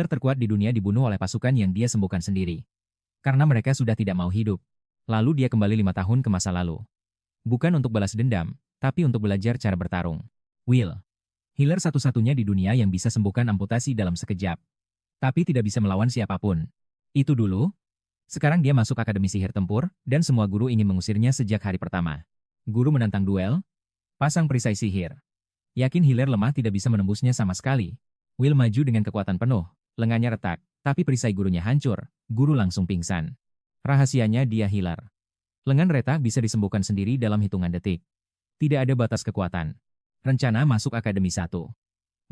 healer terkuat di dunia dibunuh oleh pasukan yang dia sembuhkan sendiri. Karena mereka sudah tidak mau hidup. Lalu dia kembali 5 tahun ke masa lalu. Bukan untuk balas dendam, tapi untuk belajar cara bertarung. Will. Healer satu-satunya di dunia yang bisa sembuhkan amputasi dalam sekejap. Tapi tidak bisa melawan siapapun. Itu dulu. Sekarang dia masuk Akademi Sihir Tempur, dan semua guru ingin mengusirnya sejak hari pertama. Guru menantang duel. Pasang perisai sihir. Yakin healer lemah tidak bisa menembusnya sama sekali. Will maju dengan kekuatan penuh. Lengannya retak, tapi perisai gurunya hancur. Guru langsung pingsan. Rahasianya dia healer. Lengan retak bisa disembuhkan sendiri dalam hitungan detik. Tidak ada batas kekuatan. Rencana masuk Akademi 1.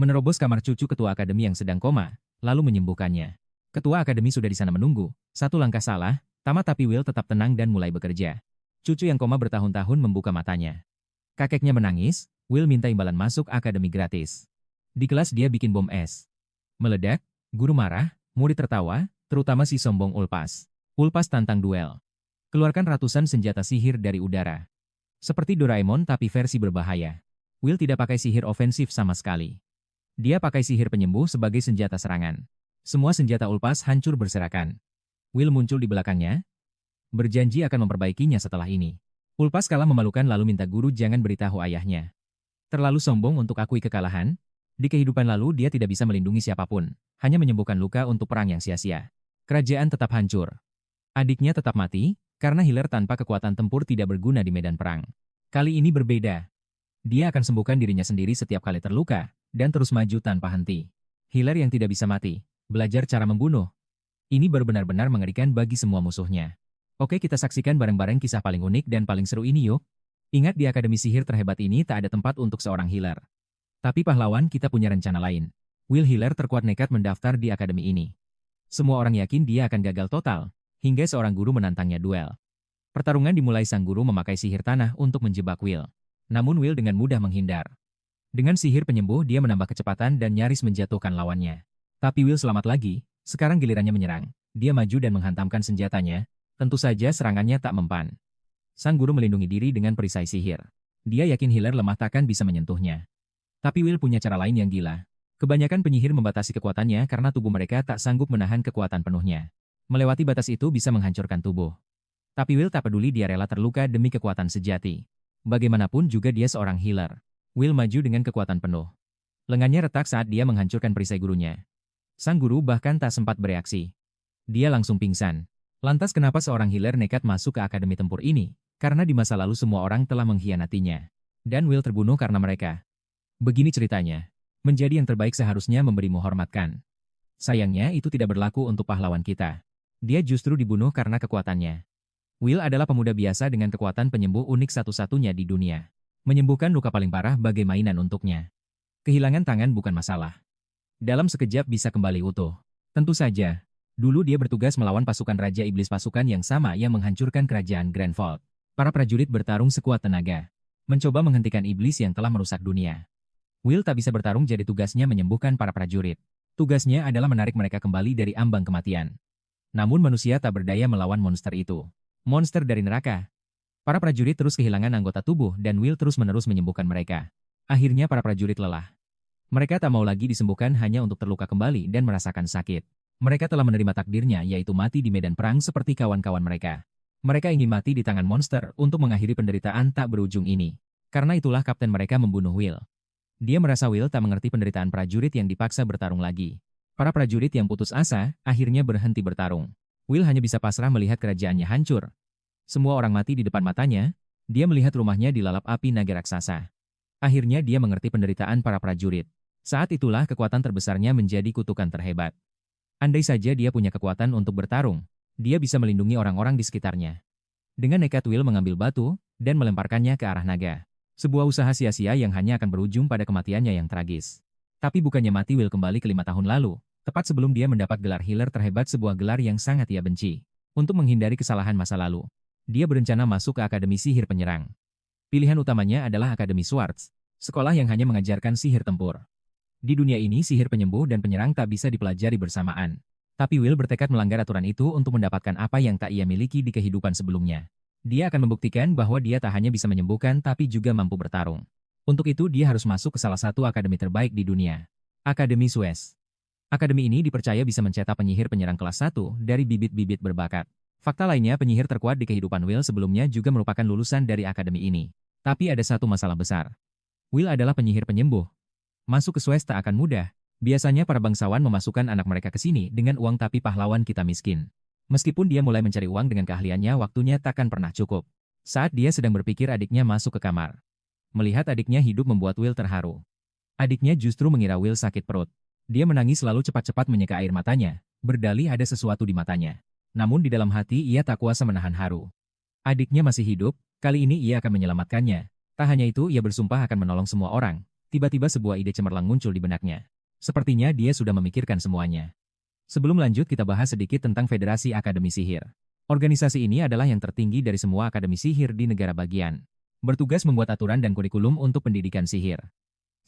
Menerobos kamar cucu ketua akademi yang sedang koma, lalu menyembuhkannya. Ketua akademi sudah di sana menunggu. Satu langkah salah, tamat tapi Will tetap tenang dan mulai bekerja. Cucu yang koma bertahun-tahun membuka matanya. Kakeknya menangis, Will minta imbalan masuk akademi gratis. Di kelas dia bikin bom es. Meledak, guru marah, murid tertawa, terutama si sombong Ulpas. Ulpas tantang duel. Keluarkan ratusan senjata sihir dari udara. Seperti Doraemon tapi versi berbahaya. Will tidak pakai sihir ofensif sama sekali. Dia pakai sihir penyembuh sebagai senjata serangan. Semua senjata Ulpas hancur berserakan. Will muncul di belakangnya, berjanji akan memperbaikinya setelah ini. Ulpas kalah memalukan lalu minta guru jangan beritahu ayahnya. Terlalu sombong untuk akui kekalahan. Di kehidupan lalu dia tidak bisa melindungi siapapun, hanya menyembuhkan luka untuk perang yang sia-sia. Kerajaan tetap hancur. Adiknya tetap mati, karena healer tanpa kekuatan tempur tidak berguna di medan perang. Kali ini berbeda. Dia akan sembuhkan dirinya sendiri setiap kali terluka, dan terus maju tanpa henti. Healer yang tidak bisa mati. Belajar cara membunuh. Ini benar-benar mengerikan bagi semua musuhnya. Oke, kita saksikan bareng-bareng kisah paling unik dan paling seru ini yuk. Ingat di Akademi Sihir terhebat ini tak ada tempat untuk seorang healer. Tapi pahlawan kita punya rencana lain. Will healer terkuat nekat mendaftar di akademi ini. Semua orang yakin dia akan gagal total, hingga seorang guru menantangnya duel. Pertarungan dimulai sang guru memakai sihir tanah untuk menjebak Will. Namun Will dengan mudah menghindar. Dengan sihir penyembuh dia menambah kecepatan dan nyaris menjatuhkan lawannya. Tapi Will selamat lagi, sekarang gilirannya menyerang. Dia maju dan menghantamkan senjatanya, tentu saja serangannya tak mempan. Sang guru melindungi diri dengan perisai sihir. Dia yakin healer lemah takkan bisa menyentuhnya. Tapi Will punya cara lain yang gila. Kebanyakan penyihir membatasi kekuatannya karena tubuh mereka tak sanggup menahan kekuatan penuhnya. Melewati batas itu bisa menghancurkan tubuh. Tapi Will tak peduli dia rela terluka demi kekuatan sejati. Bagaimanapun juga dia seorang healer. Will maju dengan kekuatan penuh. Lengannya retak saat dia menghancurkan perisai gurunya. Sang guru bahkan tak sempat bereaksi. Dia langsung pingsan. Lantas kenapa seorang healer nekat masuk ke akademi tempur ini? Karena di masa lalu semua orang telah mengkhianatinya. Dan Will terbunuh karena mereka. Begini ceritanya. Menjadi yang terbaik seharusnya memberimu hormatkan. Sayangnya itu tidak berlaku untuk pahlawan kita. Dia justru dibunuh karena kekuatannya. Will adalah pemuda biasa dengan kekuatan penyembuh unik satu-satunya di dunia. Menyembuhkan luka paling parah bagai mainan untuknya. Kehilangan tangan bukan masalah. Dalam sekejap bisa kembali utuh. Tentu saja, dulu dia bertugas melawan pasukan Raja Iblis, pasukan yang sama yang menghancurkan kerajaan Grand Vault. Para prajurit bertarung sekuat tenaga. Mencoba menghentikan iblis yang telah merusak dunia. Will tak bisa bertarung jadi tugasnya menyembuhkan para prajurit. Tugasnya adalah menarik mereka kembali dari ambang kematian. Namun manusia tak berdaya melawan monster itu. Monster dari neraka. Para prajurit terus kehilangan anggota tubuh dan Will terus-menerus menyembuhkan mereka. Akhirnya para prajurit lelah. Mereka tak mau lagi disembuhkan hanya untuk terluka kembali dan merasakan sakit. Mereka telah menerima takdirnya yaitu mati di medan perang seperti kawan-kawan mereka. Mereka ingin mati di tangan monster untuk mengakhiri penderitaan tak berujung ini. Karena itulah kapten mereka membunuh Will. Dia merasa Will tak mengerti penderitaan prajurit yang dipaksa bertarung lagi. Para prajurit yang putus asa akhirnya berhenti bertarung. Will hanya bisa pasrah melihat kerajaannya hancur. Semua orang mati di depan matanya. Dia melihat rumahnya dilalap api naga raksasa. Akhirnya dia mengerti penderitaan para prajurit. Saat itulah kekuatan terbesarnya menjadi kutukan terhebat. Andai saja dia punya kekuatan untuk bertarung, dia bisa melindungi orang-orang di sekitarnya. Dengan nekat Will mengambil batu dan melemparkannya ke arah naga. Sebuah usaha sia-sia yang hanya akan berujung pada kematiannya yang tragis. Tapi bukannya mati Will kembali ke 5 tahun lalu, tepat sebelum dia mendapat gelar healer terhebat, sebuah gelar yang sangat ia benci. Untuk menghindari kesalahan masa lalu, dia berencana masuk ke Akademi Sihir Penyerang. Pilihan utamanya adalah Akademi Swords, sekolah yang hanya mengajarkan sihir tempur. Di dunia ini sihir penyembuh dan penyerang tak bisa dipelajari bersamaan. Tapi Will bertekad melanggar aturan itu untuk mendapatkan apa yang tak ia miliki di kehidupan sebelumnya. Dia akan membuktikan bahwa dia tak hanya bisa menyembuhkan tapi juga mampu bertarung. Untuk itu dia harus masuk ke salah satu akademi terbaik di dunia. Akademi Suez. Akademi ini dipercaya bisa mencetak penyihir penyerang kelas 1 dari bibit-bibit berbakat. Fakta lainnya, penyihir terkuat di kehidupan Will sebelumnya juga merupakan lulusan dari akademi ini. Tapi ada satu masalah besar. Will adalah penyihir penyembuh. Masuk ke swasta akan mudah. Biasanya para bangsawan memasukkan anak mereka ke sini dengan uang, tapi pahlawan kita miskin. Meskipun dia mulai mencari uang dengan keahliannya, waktunya takkan pernah cukup. Saat dia sedang berpikir, adiknya masuk ke kamar. Melihat adiknya hidup membuat Will terharu. Adiknya justru mengira Will sakit perut. Dia menangis lalu cepat-cepat menyeka air matanya, berdalih ada sesuatu di matanya. Namun di dalam hati ia tak kuasa menahan haru. Adiknya masih hidup, kali ini ia akan menyelamatkannya. Tak hanya itu, ia bersumpah akan menolong semua orang. Tiba-tiba sebuah ide cemerlang muncul di benaknya. Sepertinya dia sudah memikirkan semuanya. Sebelum lanjut, kita bahas sedikit tentang Federasi Akademi Sihir. Organisasi ini adalah yang tertinggi dari semua akademi sihir di negara bagian. Bertugas membuat aturan dan kurikulum untuk pendidikan sihir.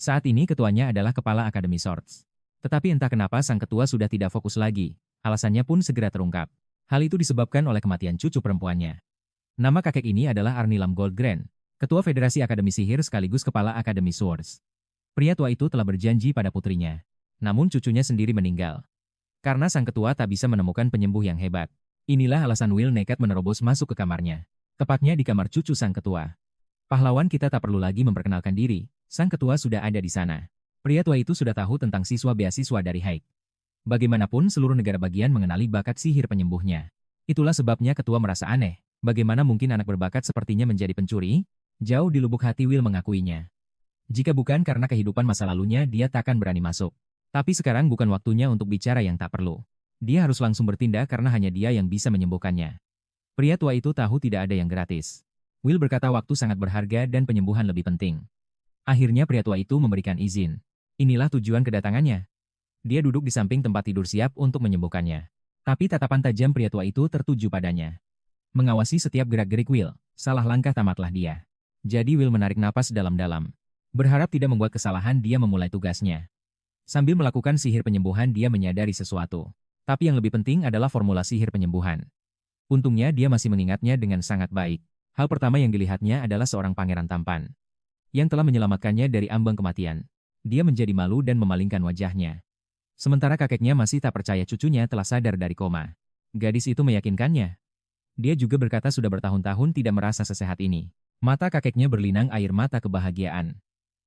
Saat ini ketuanya adalah Kepala Akademi Swords. Tetapi entah kenapa sang ketua sudah tidak fokus lagi. Alasannya pun segera terungkap. Hal itu disebabkan oleh kematian cucu perempuannya. Nama kakek ini adalah Arnilam Goldgrand, Ketua Federasi Akademi Sihir sekaligus Kepala Akademi Swords. Pria tua itu telah berjanji pada putrinya. Namun cucunya sendiri meninggal. Karena sang ketua tak bisa menemukan penyembuh yang hebat. Inilah alasan Will nekat menerobos masuk ke kamarnya. Tepatnya di kamar cucu sang ketua. Pahlawan kita tak perlu lagi memperkenalkan diri, sang ketua sudah ada di sana. Pria tua itu sudah tahu tentang siswa beasiswa dari Haik. Bagaimanapun seluruh negara bagian mengenali bakat sihir penyembuhnya. Itulah sebabnya ketua merasa aneh. Bagaimana mungkin anak berbakat sepertinya menjadi pencuri? Jauh di lubuk hati Will mengakuinya. Jika bukan karena kehidupan masa lalunya, dia takkan berani masuk. Tapi sekarang bukan waktunya untuk bicara yang tak perlu. Dia harus langsung bertindak karena hanya dia yang bisa menyembuhkannya. Pria tua itu tahu tidak ada yang gratis. Will berkata waktu sangat berharga dan penyembuhan lebih penting. Akhirnya pria tua itu memberikan izin. Inilah tujuan kedatangannya. Dia duduk di samping tempat tidur siap untuk menyembuhkannya. Tapi tatapan tajam pria tua itu tertuju padanya. Mengawasi setiap gerak-gerik Will, salah langkah tamatlah dia. Jadi Will menarik napas dalam-dalam. Berharap tidak membuat kesalahan, dia memulai tugasnya. Sambil melakukan sihir penyembuhan, dia menyadari sesuatu. Tapi yang lebih penting adalah formula sihir penyembuhan. Untungnya dia masih mengingatnya dengan sangat baik. Hal pertama yang dilihatnya adalah seorang pangeran tampan. Yang telah menyelamatkannya dari ambang kematian. Dia menjadi malu dan memalingkan wajahnya. Sementara kakeknya masih tak percaya cucunya telah sadar dari koma. Gadis itu meyakinkannya. Dia juga berkata sudah bertahun-tahun tidak merasa sesehat ini. Mata kakeknya berlinang air mata kebahagiaan.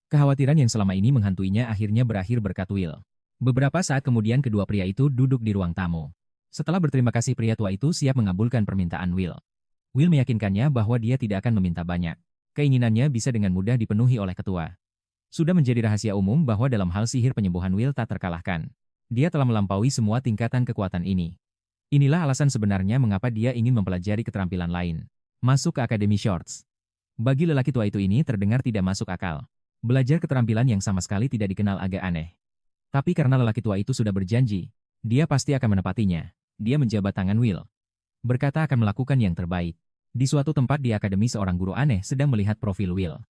Kekhawatiran yang selama ini menghantuinya akhirnya berakhir berkat Will. Beberapa saat kemudian kedua pria itu duduk di ruang tamu. Setelah berterima kasih, pria tua itu siap mengabulkan permintaan Will. Will meyakinkannya bahwa dia tidak akan meminta banyak. Keinginannya bisa dengan mudah dipenuhi oleh ketua. Sudah menjadi rahasia umum bahwa dalam hal sihir penyembuhan Will tak terkalahkan. Dia telah melampaui semua tingkatan kekuatan ini. Inilah alasan sebenarnya mengapa dia ingin mempelajari keterampilan lain. Masuk ke Akademi Swords. Bagi lelaki tua itu ini terdengar tidak masuk akal. Belajar keterampilan yang sama sekali tidak dikenal agak aneh. Tapi karena lelaki tua itu sudah berjanji, dia pasti akan menepatinya. Dia menjabat tangan Will. Berkata akan melakukan yang terbaik. Di suatu tempat di akademi, seorang guru aneh sedang melihat profil Will.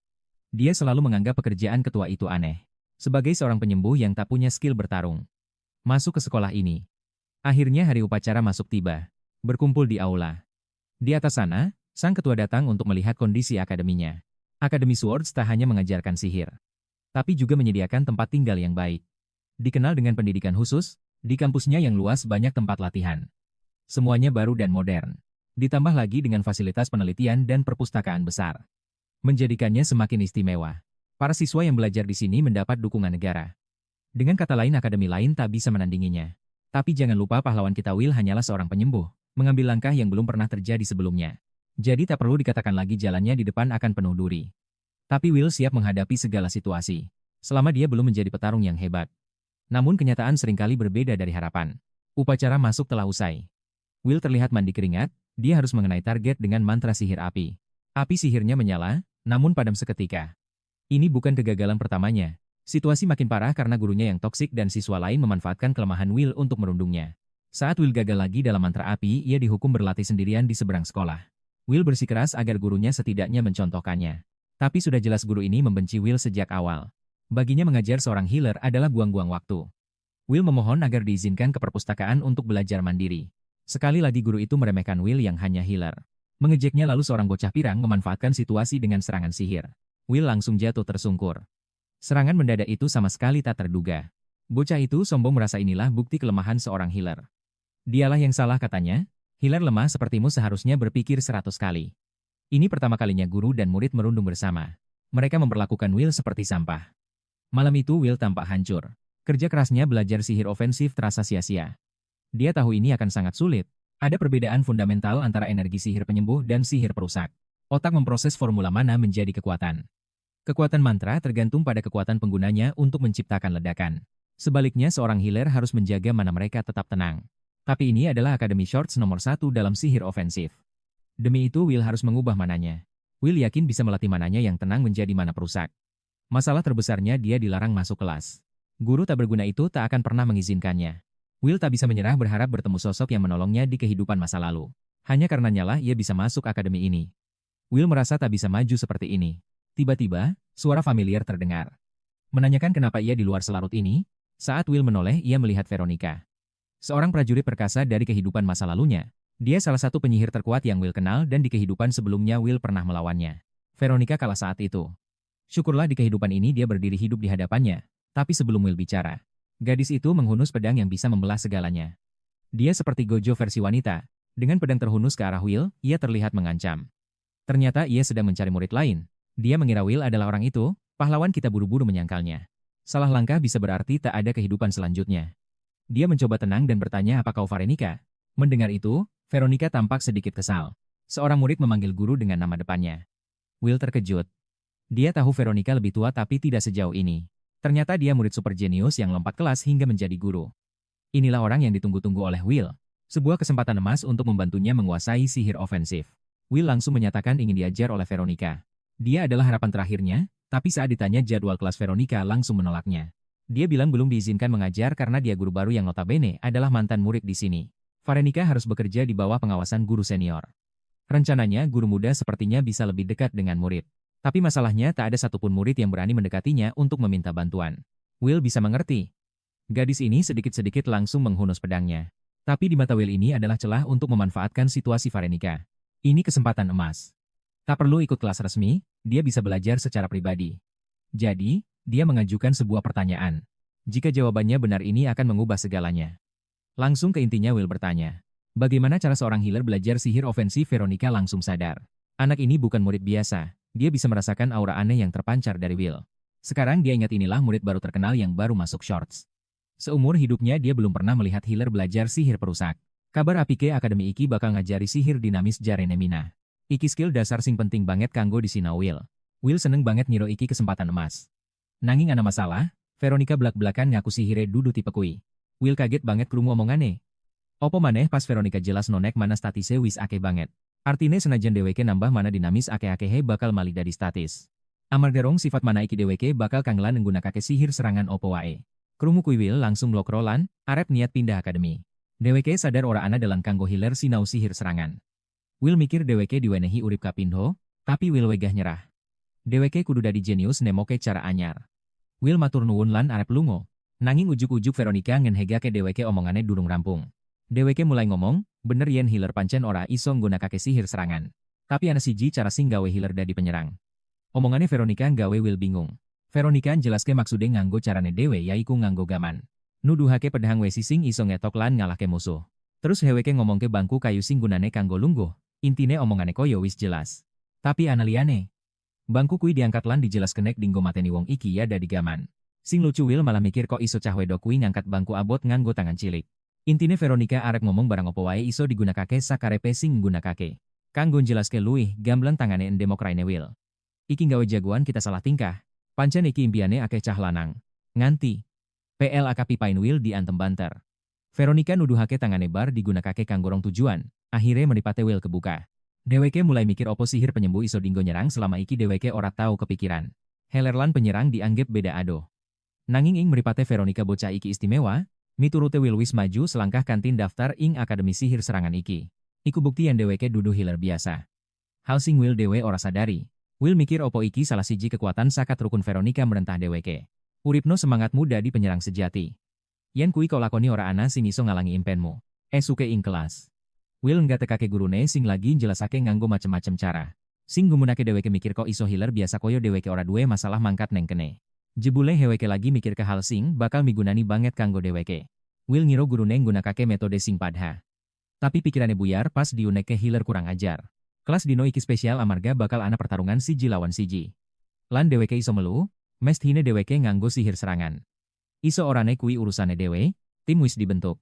Dia selalu menganggap pekerjaan ketua itu aneh. Sebagai seorang penyembuh yang tak punya skill bertarung. Masuk ke sekolah ini. Akhirnya hari upacara masuk tiba. Berkumpul di aula. Di atas sana, sang ketua datang untuk melihat kondisi akademinya. Akademi Swords tak hanya mengajarkan sihir, tapi juga menyediakan tempat tinggal yang baik. Dikenal dengan pendidikan khusus, di kampusnya yang luas banyak tempat latihan. Semuanya baru dan modern. Ditambah lagi dengan fasilitas penelitian dan perpustakaan besar. Menjadikannya semakin istimewa. Para siswa yang belajar di sini mendapat dukungan negara. Dengan kata lain, akademi lain tak bisa menandinginya. Tapi jangan lupa pahlawan kita Will hanyalah seorang penyembuh, mengambil langkah yang belum pernah terjadi sebelumnya. Jadi tak perlu dikatakan lagi jalannya di depan akan penuh duri. Tapi Will siap menghadapi segala situasi. Selama dia belum menjadi petarung yang hebat. Namun kenyataan seringkali berbeda dari harapan. Upacara masuk telah usai. Will terlihat mandi keringat, dia harus mengenai target dengan mantra sihir api. Api sihirnya menyala, namun padam seketika. Ini bukan kegagalan pertamanya. Situasi makin parah karena gurunya yang toksik dan siswa lain memanfaatkan kelemahan Will untuk merundungnya. Saat Will gagal lagi dalam mantra api, ia dihukum berlatih sendirian di seberang sekolah. Will bersikeras agar gurunya setidaknya mencontohkannya. Tapi sudah jelas guru ini membenci Will sejak awal. Baginya mengajar seorang healer adalah buang-buang waktu. Will memohon agar diizinkan ke perpustakaan untuk belajar mandiri. Sekali lagi guru itu meremehkan Will yang hanya healer. Mengejeknya, lalu seorang bocah pirang memanfaatkan situasi dengan serangan sihir. Will langsung jatuh tersungkur. Serangan mendadak itu sama sekali tak terduga. Bocah itu sombong merasa inilah bukti kelemahan seorang healer. Dialah yang salah katanya, healer lemah sepertimu seharusnya berpikir 100 kali. Ini pertama kalinya guru dan murid merundung bersama. Mereka memperlakukan Will seperti sampah. Malam itu Will tampak hancur. Kerja kerasnya belajar sihir ofensif terasa sia-sia. Dia tahu ini akan sangat sulit. Ada perbedaan fundamental antara energi sihir penyembuh dan sihir perusak. Otak memproses formula mana menjadi kekuatan. Kekuatan mantra tergantung pada kekuatan penggunanya untuk menciptakan ledakan. Sebaliknya seorang healer harus menjaga mana mereka tetap tenang. Tapi ini adalah Akademi Shorts nomor 1 dalam sihir ofensif. Demi itu Will harus mengubah mananya. Will yakin bisa melatih mananya yang tenang menjadi mana perusak. Masalah terbesarnya dia dilarang masuk kelas. Guru tak berguna itu tak akan pernah mengizinkannya. Will tak bisa menyerah berharap bertemu sosok yang menolongnya di kehidupan masa lalu. Hanya karenanya lah ia bisa masuk akademi ini. Will merasa tak bisa maju seperti ini. Tiba-tiba, suara familiar terdengar. Menanyakan kenapa ia di luar selarut ini, saat Will menoleh ia melihat Veronica. Seorang prajurit perkasa dari kehidupan masa lalunya. Dia salah satu penyihir terkuat yang Will kenal dan di kehidupan sebelumnya Will pernah melawannya. Veronica kalah saat itu. Syukurlah di kehidupan ini dia berdiri hidup di hadapannya. Tapi sebelum Will bicara, gadis itu menghunus pedang yang bisa membelah segalanya. Dia seperti Gojo versi wanita. Dengan pedang terhunus ke arah Will, ia terlihat mengancam. Ternyata ia sedang mencari murid lain. Dia mengira Will adalah orang itu, pahlawan kita buru-buru menyangkalnya. Salah langkah bisa berarti tak ada kehidupan selanjutnya. Dia mencoba tenang dan bertanya apa kau Veronica. Mendengar itu, Veronica tampak sedikit kesal. Seorang murid memanggil guru dengan nama depannya. Will terkejut. Dia tahu Veronica lebih tua tapi tidak sejauh ini. Ternyata dia murid super jenius yang lompat kelas hingga menjadi guru. Inilah orang yang ditunggu-tunggu oleh Will. Sebuah kesempatan emas untuk membantunya menguasai sihir ofensif. Will langsung menyatakan ingin diajar oleh Veronica. Dia adalah harapan terakhirnya, tapi saat ditanya jadwal kelas Veronica langsung menolaknya. Dia bilang belum diizinkan mengajar karena dia guru baru yang notabene adalah mantan murid di sini. Veronica harus bekerja di bawah pengawasan guru senior. Rencananya guru muda sepertinya bisa lebih dekat dengan murid. Tapi masalahnya tak ada satupun murid yang berani mendekatinya untuk meminta bantuan. Will bisa mengerti. Gadis ini sedikit-sedikit langsung menghunus pedangnya. Tapi di mata Will ini adalah celah untuk memanfaatkan situasi Veronica. Ini kesempatan emas. Tak perlu ikut kelas resmi, dia bisa belajar secara pribadi. Jadi, dia mengajukan sebuah pertanyaan. Jika jawabannya benar ini akan mengubah segalanya. Langsung ke intinya Will bertanya. Bagaimana cara seorang healer belajar sihir ofensif? Veronica langsung sadar. Anak ini bukan murid biasa. Dia bisa merasakan aura aneh yang terpancar dari Will. Sekarang dia ingat inilah murid baru terkenal yang baru masuk Shorts. Seumur hidupnya dia belum pernah melihat healer belajar sihir perusak. Kabar apike Akademi Iki bakal ngajari sihir dinamis jarene Mina. Iki skill dasar sing penting banget kanggo di sinau Will. Will seneng banget ngiro iki kesempatan emas. Nanging ana masalah, Veronica belak-belakan ngaku sihire dudu tipe kui. Will kaget banget krungu omongane. Opo maneh pas Veronica jelas nonek mana statise wis akeh banget. Artine senajan dheweke nambah mana dinamis akeh-akehe bakal malih dari statis. Amarga sifat mana iki dheweke bakal kangelan nggunakake sihir serangan opo wae. Krungu kui Will langsung blokrolan, arep niat pindah akademi. Dheweke sadar ora ana dalan kanggo healer sinau sihir serangan. Will mikir dheweke diwenehi urip kapindho, tapi Will wegah nyerah. Dheweke kudu dadi jenius nemoke cara anyar. Will matur nuwun lan arep lungo. Nanging ujuk-ujuk Veronica ngenhegake dheweke omongane durung rampung. Dheweke mulai ngomong, bener yen healer pancen ora iso nggunakake sihir serangan. Tapi ana siji cara sing gawe healer dadi penyerang. Omongane Veronica gawe Will bingung. Veronica njelaske maksude nganggo carane dhewe yaiku nganggo gaman. Nuduhake pedhang wesi sing iso ngetok lan ngalahke musuh. Terus dheweke ngomongke bangku kayu sing gunane kanggo lungguh. Intine omongane koyo wis jelas. Tapi ana liyane. Bangku kui diangkat lan dijelaskenek dinggo mateni wong iki ya dadi gaman. Sing lucu Will malah mikir kok iso cah wedok kui ngangkat bangku abot nganggo tangan cilik. Intine Veronica arek ngomong barang opo wae iso digunakake sakarepe sing nggunakake. Kanggo njelaske luwih gamblang tangane endemok raine Will. Iki gawe jagoan kita salah tingkah. Pancen iki impiane akeh cah lanang. Nganti. PLAK pipain Will diantem banter. Veronica nuduhake tangane bar digunakake kanggo rong tujuan. Akhire meripate Will kebuka. Dheweke mulai mikir opo sihir penyembuh iso dinggo nyerang selama iki dheweke ora tau kepikiran. Healer lan penyerang dianggep beda ado. Nanging ing meripate Veronica bocah iki istimewa. Miturute Will wis maju selangkah kantin daftar ing Akademi Sihir Serangan iki. Iku bukti yang dheweke dudu healer biasa. Hal sing Will dewe ora sadari. Will mikir opo iki salah siji kekuatan sakat rukun Veronica merentah dheweke. Uripno semangat muda di penyerang sejati. Yen kui kau lakoni ora ana sing iso ngalangi impenmu. Esuke ing kelas. Will nggatekake gurune sing lagi njelasake nganggo macem-macem cara. Sing gumunake dheweke mikir kok iso healer biasa koyo dheweke ora duwe masalah mangkat neng kene. Jebule heweke lagi mikir ke hal sing bakal migunani banget kanggo deweke. Will ngiro gurune nggunakake metode sing padha. Tapi pikirannya buyar pas diuneke healer kurang ajar. Kelas dino iki spesial amarga bakal ana pertarungan siji lawan siji. Lan deweke iso melu, mesthine deweke nganggo sihir serangan. Iso orane kui urusane dewe, tim wis dibentuk.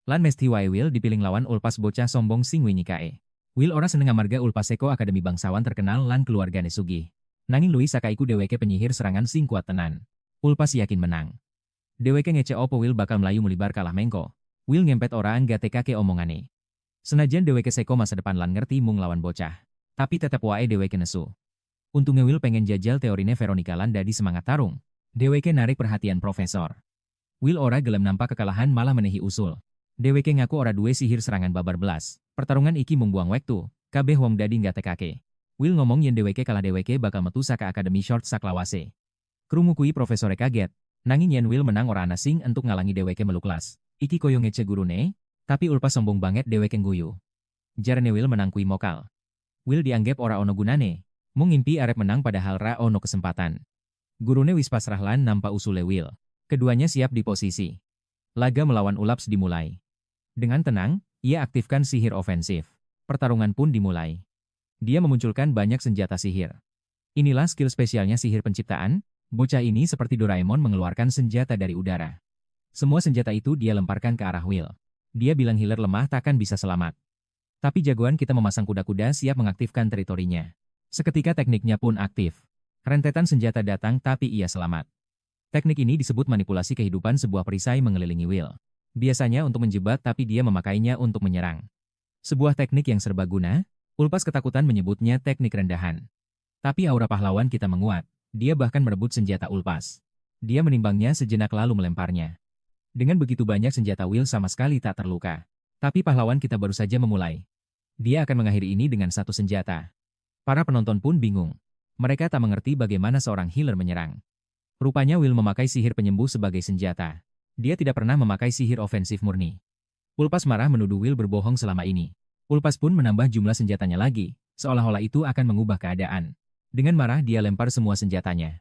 Lan mesthi wae Will dipilih lawan ulpas bocah sombong sing wingi kae. Will ora seneng amarga ulpas seko akademi bangsawan terkenal lan keluargane sugih. Nanging Louis sakaiku deweke penyihir serangan sing kuat tenan. Ulpas yakin menang. Deweke ngece opo Will bakal melayu mulibar kalah mengko. Will ngempet orang gak tekake omongane. Senajan deweke seko masa depan lan ngerti mung lawan bocah. Tapi tetep wae deweke nesu. Untungnya Will pengen jajal teorine Veronica lan dadi semangat tarung. Deweke narik perhatian profesor. Will ora gelem nampak kekalahan malah menehi usul. Deweke ngaku ora duwe sihir serangan babar belas. Pertarungan iki mung buang wektu. Kabeh wong dadi gak tekake. Will ngomong yen deweke kalah deweke bakal metu saka akademi short saklawase. Krungu kui profesore kaget. Nanging yen Will menang ora ana sing entuk ngalangi deweke melu kelas. Iki koyo ngece gurune, tapi ulpas sombong banget deweke ngguyu. Jarane Will menang kui mokal. Will dianggap ora ono gunane. Mung ngimpi arep menang padahal ra ono kesempatan. Gurune wis pasrah lan nampa usule Will. Keduanya siap di posisi. Laga melawan Ulaps dimulai. Dengan tenang, ia aktifkan sihir ofensif. Pertarungan pun dimulai. Dia memunculkan banyak senjata sihir. Inilah skill spesialnya sihir penciptaan. Bocah ini seperti Doraemon mengeluarkan senjata dari udara. Semua senjata itu dia lemparkan ke arah Will. Dia bilang healer lemah takkan bisa selamat. Tapi jagoan kita memasang kuda-kuda siap mengaktifkan teritorinya. Seketika tekniknya pun aktif. Rentetan senjata datang tapi ia selamat. Teknik ini disebut manipulasi kehidupan sebuah perisai mengelilingi Will. Biasanya untuk menjebak tapi dia memakainya untuk menyerang. Sebuah teknik yang serbaguna. Ulpas ketakutan menyebutnya teknik rendahan. Tapi aura pahlawan kita menguat. Dia bahkan merebut senjata Ulpas. Dia menimbangnya sejenak lalu melemparnya. Dengan begitu banyak senjata Will sama sekali tak terluka. Tapi pahlawan kita baru saja memulai. Dia akan mengakhiri ini dengan satu senjata. Para penonton pun bingung. Mereka tak mengerti bagaimana seorang healer menyerang. Rupanya Will memakai sihir penyembuh sebagai senjata. Dia tidak pernah memakai sihir ofensif murni. Ulpas marah menuduh Will berbohong selama ini. Ulpas pun menambah jumlah senjatanya lagi, seolah-olah itu akan mengubah keadaan. Dengan marah dia lempar semua senjatanya.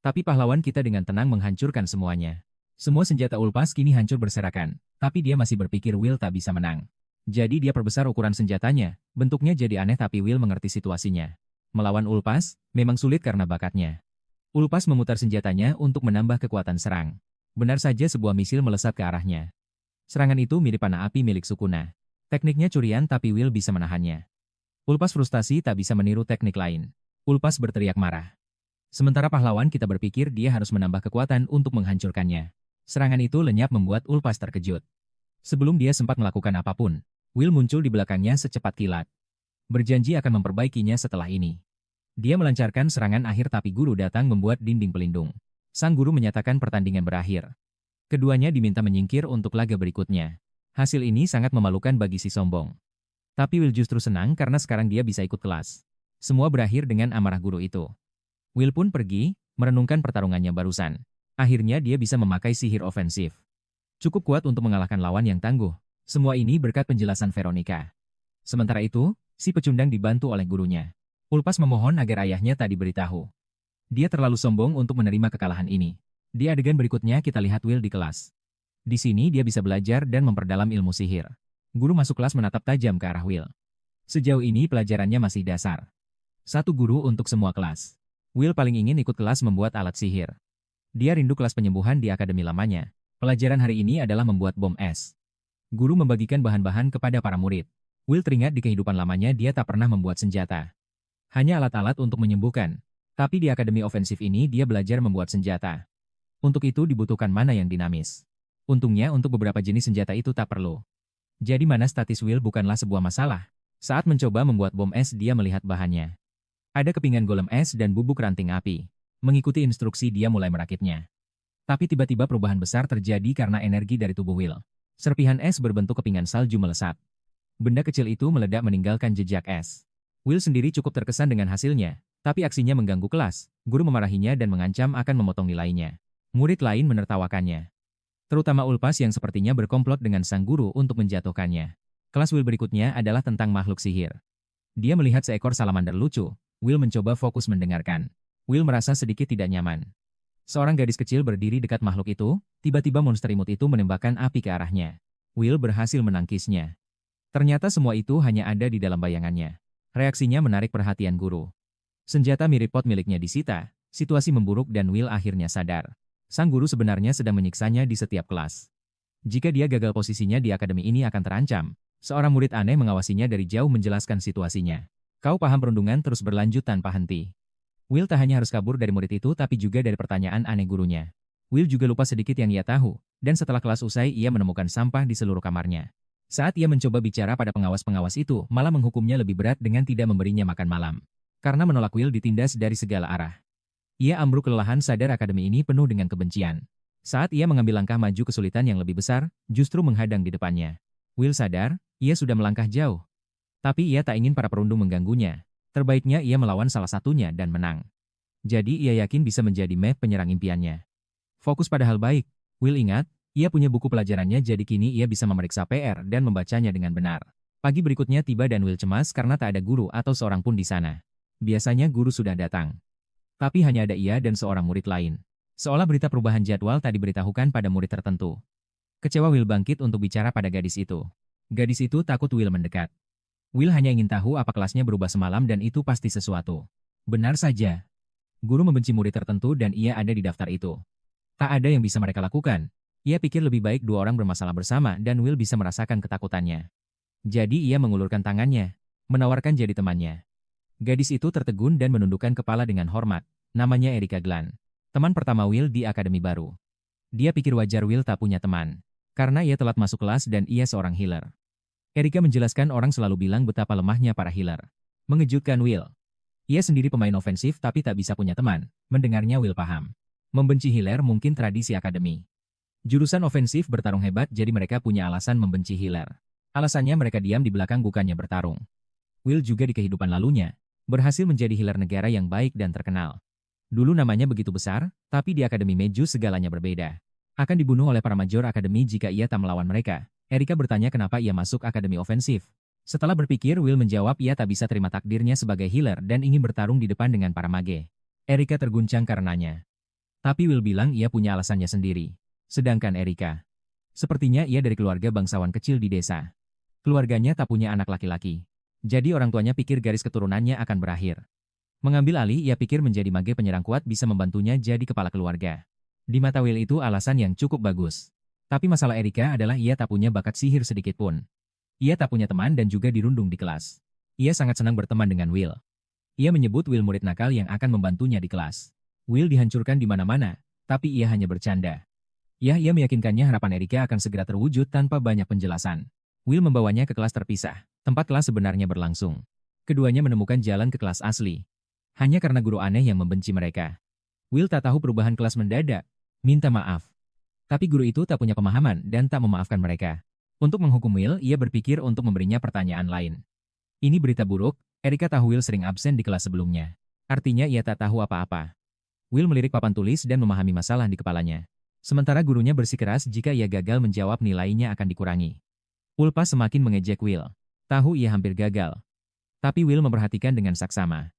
Tapi pahlawan kita dengan tenang menghancurkan semuanya. Semua senjata Ulpas kini hancur berserakan, tapi dia masih berpikir Will tak bisa menang. Jadi dia perbesar ukuran senjatanya, bentuknya jadi aneh tapi Will mengerti situasinya. Melawan Ulpas, memang sulit karena bakatnya. Ulpas memutar senjatanya untuk menambah kekuatan serang. Benar saja sebuah misil melesat ke arahnya. Serangan itu mirip panah api milik Sukuna. Tekniknya curian tapi Will bisa menahannya. Ulpas frustasi tak bisa meniru teknik lain. Ulpas berteriak marah. Sementara pahlawan kita berpikir dia harus menambah kekuatan untuk menghancurkannya. Serangan itu lenyap membuat Ulpas terkejut. Sebelum dia sempat melakukan apapun, Will muncul di belakangnya secepat kilat. Berjanji akan memperbaikinya setelah ini. Dia melancarkan serangan akhir tapi guru datang membuat dinding pelindung. Sang guru menyatakan pertandingan berakhir. Keduanya diminta menyingkir untuk laga berikutnya. Hasil ini sangat memalukan bagi si sombong. Tapi Will justru senang karena sekarang dia bisa ikut kelas. Semua berakhir dengan amarah guru itu. Will pun pergi, merenungkan pertarungannya barusan. Akhirnya dia bisa memakai sihir ofensif. Cukup kuat untuk mengalahkan lawan yang tangguh. Semua ini berkat penjelasan Veronica. Sementara itu, si pecundang dibantu oleh gurunya. Ulpas memohon agar ayahnya tak diberitahu. Dia terlalu sombong untuk menerima kekalahan ini. Di adegan berikutnya kita lihat Will di kelas. Di sini dia bisa belajar dan memperdalam ilmu sihir. Guru masuk kelas menatap tajam ke arah Will. Sejauh ini pelajarannya masih dasar. Satu guru untuk semua kelas. Will paling ingin ikut kelas membuat alat sihir. Dia rindu kelas penyembuhan di akademi lamanya. Pelajaran hari ini adalah membuat bom es. Guru membagikan bahan-bahan kepada para murid. Will teringat di kehidupan lamanya dia tak pernah membuat senjata. Hanya alat-alat untuk menyembuhkan. Tapi di akademi ofensif ini dia belajar membuat senjata. Untuk itu dibutuhkan mana yang dinamis. Untungnya untuk beberapa jenis senjata itu tak perlu. Jadi mana statis Will bukanlah sebuah masalah. Saat mencoba membuat bom es dia melihat bahannya. Ada kepingan golem es dan bubuk ranting api. Mengikuti instruksi dia mulai merakitnya. Tapi tiba-tiba perubahan besar terjadi karena energi dari tubuh Will. Serpihan es berbentuk kepingan salju melesat. Benda kecil itu meledak meninggalkan jejak es. Will sendiri cukup terkesan dengan hasilnya, tapi aksinya mengganggu kelas. Guru memarahinya dan mengancam akan memotong nilainya. Murid lain menertawakannya. Terutama Ulpas yang sepertinya berkomplot dengan sang guru untuk menjatuhkannya. Kelas Will berikutnya adalah tentang makhluk sihir. Dia melihat seekor salamander lucu. Will mencoba fokus mendengarkan. Will merasa sedikit tidak nyaman. Seorang gadis kecil berdiri dekat makhluk itu, tiba-tiba monster imut itu menembakkan api ke arahnya. Will berhasil menangkisnya. Ternyata semua itu hanya ada di dalam bayangannya. Reaksinya menarik perhatian guru. Senjata mirip pot miliknya disita, situasi memburuk dan Will akhirnya sadar. Sang guru sebenarnya sedang menyiksanya di setiap kelas. Jika dia gagal posisinya di akademi ini akan terancam. Seorang murid aneh mengawasinya dari jauh menjelaskan situasinya. Kau paham perundungan terus berlanjut tanpa henti. Will tak hanya harus kabur dari murid itu tapi juga dari pertanyaan aneh gurunya. Will juga lupa sedikit yang ia tahu, dan setelah kelas usai ia menemukan sampah di seluruh kamarnya. Saat ia mencoba bicara pada pengawas-pengawas itu, malah menghukumnya lebih berat dengan tidak memberinya makan malam. Karena menolak Will ditindas dari segala arah. Ia ambruk kelelahan sadar akademi ini penuh dengan kebencian. Saat ia mengambil langkah maju kesulitan yang lebih besar, justru menghadang di depannya. Will sadar, ia sudah melangkah jauh. Tapi ia tak ingin para perundung mengganggunya. Terbaiknya ia melawan salah satunya dan menang. Jadi ia yakin bisa menjadi map penyerang impiannya. Fokus pada hal baik. Will ingat, ia punya buku pelajarannya jadi kini ia bisa memeriksa PR dan membacanya dengan benar. Pagi berikutnya tiba dan Will cemas karena tak ada guru atau seorang pun di sana. Biasanya guru sudah datang. Tapi hanya ada ia dan seorang murid lain. Seolah berita perubahan jadwal tak diberitahukan pada murid tertentu. Kecewa Will bangkit untuk bicara pada gadis itu. Gadis itu takut Will mendekat. Will hanya ingin tahu apa kelasnya berubah semalam dan itu pasti sesuatu. Benar saja. Guru membenci murid tertentu dan ia ada di daftar itu. Tak ada yang bisa mereka lakukan. Ia pikir lebih baik dua orang bermasalah bersama dan Will bisa merasakan ketakutannya. Jadi ia mengulurkan tangannya, menawarkan jadi temannya. Gadis itu tertegun dan menundukkan kepala dengan hormat. Namanya Erika Glan. Teman pertama Will di akademi baru. Dia pikir wajar Will tak punya teman. Karena ia telat masuk kelas dan ia seorang healer. Erika menjelaskan orang selalu bilang betapa lemahnya para healer. Mengejutkan Will. Ia sendiri pemain ofensif tapi tak bisa punya teman. Mendengarnya Will paham. Membenci healer mungkin tradisi akademi. Jurusan ofensif bertarung hebat jadi mereka punya alasan membenci healer. Alasannya mereka diam di belakang bukannya bertarung. Will juga di kehidupan lalunya. Berhasil menjadi healer negara yang baik dan terkenal. Dulu namanya begitu besar, tapi di Akademi Meju segalanya berbeda. Akan dibunuh oleh para major akademi jika ia tak melawan mereka. Erika bertanya kenapa ia masuk akademi ofensif. Setelah berpikir, Will menjawab ia tak bisa terima takdirnya sebagai healer dan ingin bertarung di depan dengan para mage. Erika terguncang karenanya. Tapi Will bilang ia punya alasannya sendiri. Sedangkan Erika, sepertinya ia dari keluarga bangsawan kecil di desa. Keluarganya tak punya anak laki-laki. Jadi orang tuanya pikir garis keturunannya akan berakhir. Mengambil alih, ia pikir menjadi mage penyerang kuat bisa membantunya jadi kepala keluarga. Di mata Will itu alasan yang cukup bagus. Tapi masalah Erika adalah ia tak punya bakat sihir sedikit pun. Ia tak punya teman dan juga dirundung di kelas. Ia sangat senang berteman dengan Will. Ia menyebut Will murid nakal yang akan membantunya di kelas. Will dihancurkan di mana-mana, tapi ia hanya bercanda. Ia meyakinkannya harapan Erika akan segera terwujud tanpa banyak penjelasan. Will membawanya ke kelas terpisah, tempat kelas sebenarnya berlangsung. Keduanya menemukan jalan ke kelas asli. Hanya karena guru aneh yang membenci mereka. Will tak tahu perubahan kelas mendadak. Minta maaf. Tapi guru itu tak punya pemahaman dan tak memaafkan mereka. Untuk menghukum Will, ia berpikir untuk memberinya pertanyaan lain. Ini berita buruk, Erika tahu Will sering absen di kelas sebelumnya. Artinya ia tak tahu apa-apa. Will melirik papan tulis dan memahami masalah di kepalanya. Sementara gurunya bersikeras jika ia gagal menjawab nilainya akan dikurangi. Ulpa semakin mengejek Will. Tahu ia hampir gagal. Tapi Will memperhatikan dengan saksama.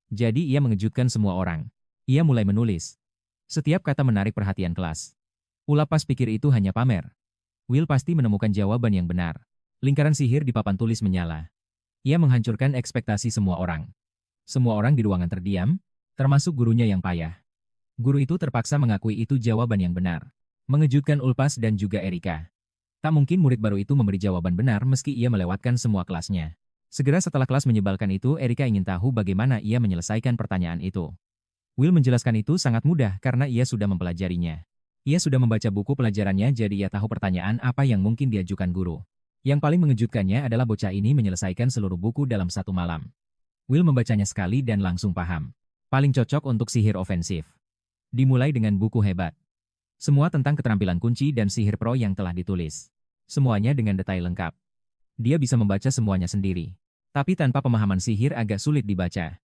Jadi ia mengejutkan semua orang. Ia mulai menulis. Setiap kata menarik perhatian kelas. Ulapas pikir itu hanya pamer. Will pasti menemukan jawaban yang benar. Lingkaran sihir di papan tulis menyala. Ia menghancurkan ekspektasi semua orang. Semua orang di ruangan terdiam, termasuk gurunya yang payah. Guru itu terpaksa mengakui itu jawaban yang benar. Mengejutkan Ulpas dan juga Erika. Tak mungkin murid baru itu memberi jawaban benar meski ia melewatkan semua kelasnya. Segera setelah kelas menyebalkan itu, Erika ingin tahu bagaimana ia menyelesaikan pertanyaan itu. Will menjelaskan itu sangat mudah karena ia sudah mempelajarinya. Ia sudah membaca buku pelajarannya jadi ia tahu pertanyaan apa yang mungkin diajukan guru. Yang paling mengejutkannya adalah bocah ini menyelesaikan seluruh buku dalam satu malam. Will membacanya sekali dan langsung paham. Paling cocok untuk sihir ofensif. Dimulai dengan buku hebat. Semua tentang keterampilan kunci dan sihir pro yang telah ditulis. Semuanya dengan detail lengkap. Dia bisa membaca semuanya sendiri. Tapi tanpa pemahaman sihir agak sulit dibaca.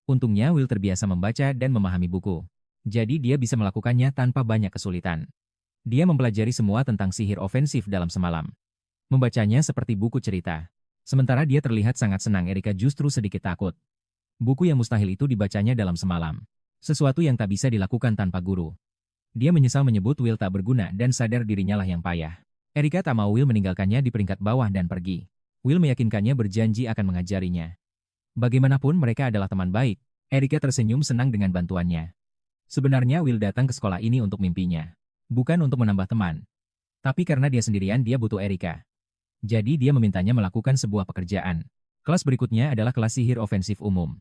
Untungnya Will terbiasa membaca dan memahami buku. Jadi dia bisa melakukannya tanpa banyak kesulitan. Dia mempelajari semua tentang sihir ofensif dalam semalam. Membacanya seperti buku cerita. Sementara dia terlihat sangat senang, Erika justru sedikit takut. Buku yang mustahil itu dibacanya dalam semalam. Sesuatu yang tak bisa dilakukan tanpa guru. Dia menyesal menyebut Will tak berguna dan sadar dirinya lah yang payah. Erika tak mau Will meninggalkannya di peringkat bawah dan pergi. Will meyakinkannya berjanji akan mengajarinya. Bagaimanapun mereka adalah teman baik. Erika tersenyum senang dengan bantuannya. Sebenarnya Will datang ke sekolah ini untuk mimpinya. Bukan untuk menambah teman. Tapi karena dia sendirian dia butuh Erika. Jadi dia memintanya melakukan sebuah pekerjaan. Kelas berikutnya adalah kelas sihir ofensif umum.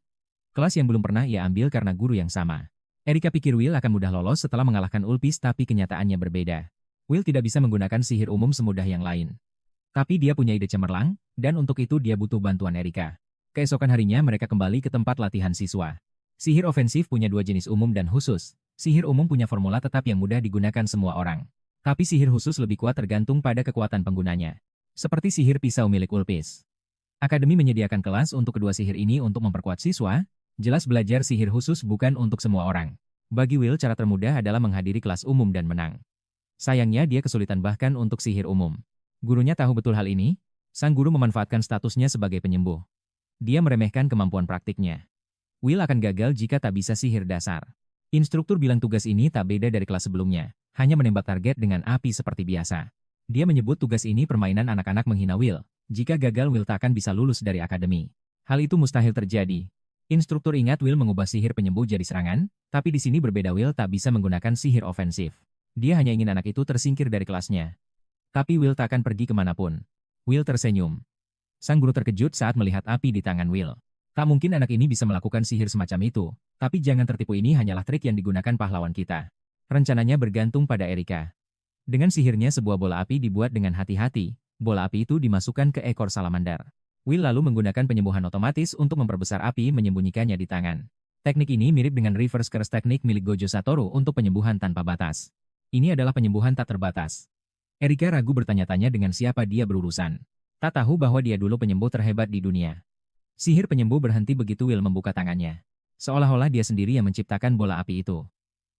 Kelas yang belum pernah ia ambil karena guru yang sama. Erika pikir Will akan mudah lolos setelah mengalahkan Ulpis tapi kenyataannya berbeda. Will tidak bisa menggunakan sihir umum semudah yang lain. Tapi dia punya ide cemerlang, dan untuk itu dia butuh bantuan Erika. Keesokan harinya mereka kembali ke tempat latihan siswa. Sihir ofensif punya dua jenis umum dan khusus. Sihir umum punya formula tetap yang mudah digunakan semua orang. Tapi sihir khusus lebih kuat tergantung pada kekuatan penggunanya. Seperti sihir pisau milik Ulpis. Akademi menyediakan kelas untuk kedua sihir ini untuk memperkuat siswa. Jelas belajar sihir khusus bukan untuk semua orang. Bagi Will cara termudah adalah menghadiri kelas umum dan menang. Sayangnya dia kesulitan bahkan untuk sihir umum. Gurunya tahu betul hal ini. Sang guru memanfaatkan statusnya sebagai penyembuh. Dia meremehkan kemampuan praktiknya. Will akan gagal jika tak bisa sihir dasar. Instruktur bilang tugas ini tak beda dari kelas sebelumnya. Hanya menembak target dengan api seperti biasa. Dia menyebut tugas ini permainan anak-anak menghina Will. Jika gagal Will tak akan bisa lulus dari akademi. Hal itu mustahil terjadi. Instruktur ingat Will mengubah sihir penyembuh jadi serangan, tapi di sini berbeda Will tak bisa menggunakan sihir ofensif. Dia hanya ingin anak itu tersingkir dari kelasnya. Tapi Will tak akan pergi kemanapun. Will tersenyum. Sang guru terkejut saat melihat api di tangan Will. Tak mungkin anak ini bisa melakukan sihir semacam itu, tapi jangan tertipu ini hanyalah trik yang digunakan pahlawan kita. Rencananya bergantung pada Erika. Dengan sihirnya sebuah bola api dibuat dengan hati-hati, bola api itu dimasukkan ke ekor salamander. Will lalu menggunakan penyembuhan otomatis untuk memperbesar api menyembunyikannya di tangan. Teknik ini mirip dengan reverse curse teknik milik Gojo Satoru untuk penyembuhan tanpa batas. Ini adalah penyembuhan tak terbatas. Erika ragu bertanya-tanya dengan siapa dia berurusan. Tak tahu bahwa dia dulu penyembuh terhebat di dunia. Sihir penyembuh berhenti begitu Will membuka tangannya. Seolah-olah dia sendiri yang menciptakan bola api itu.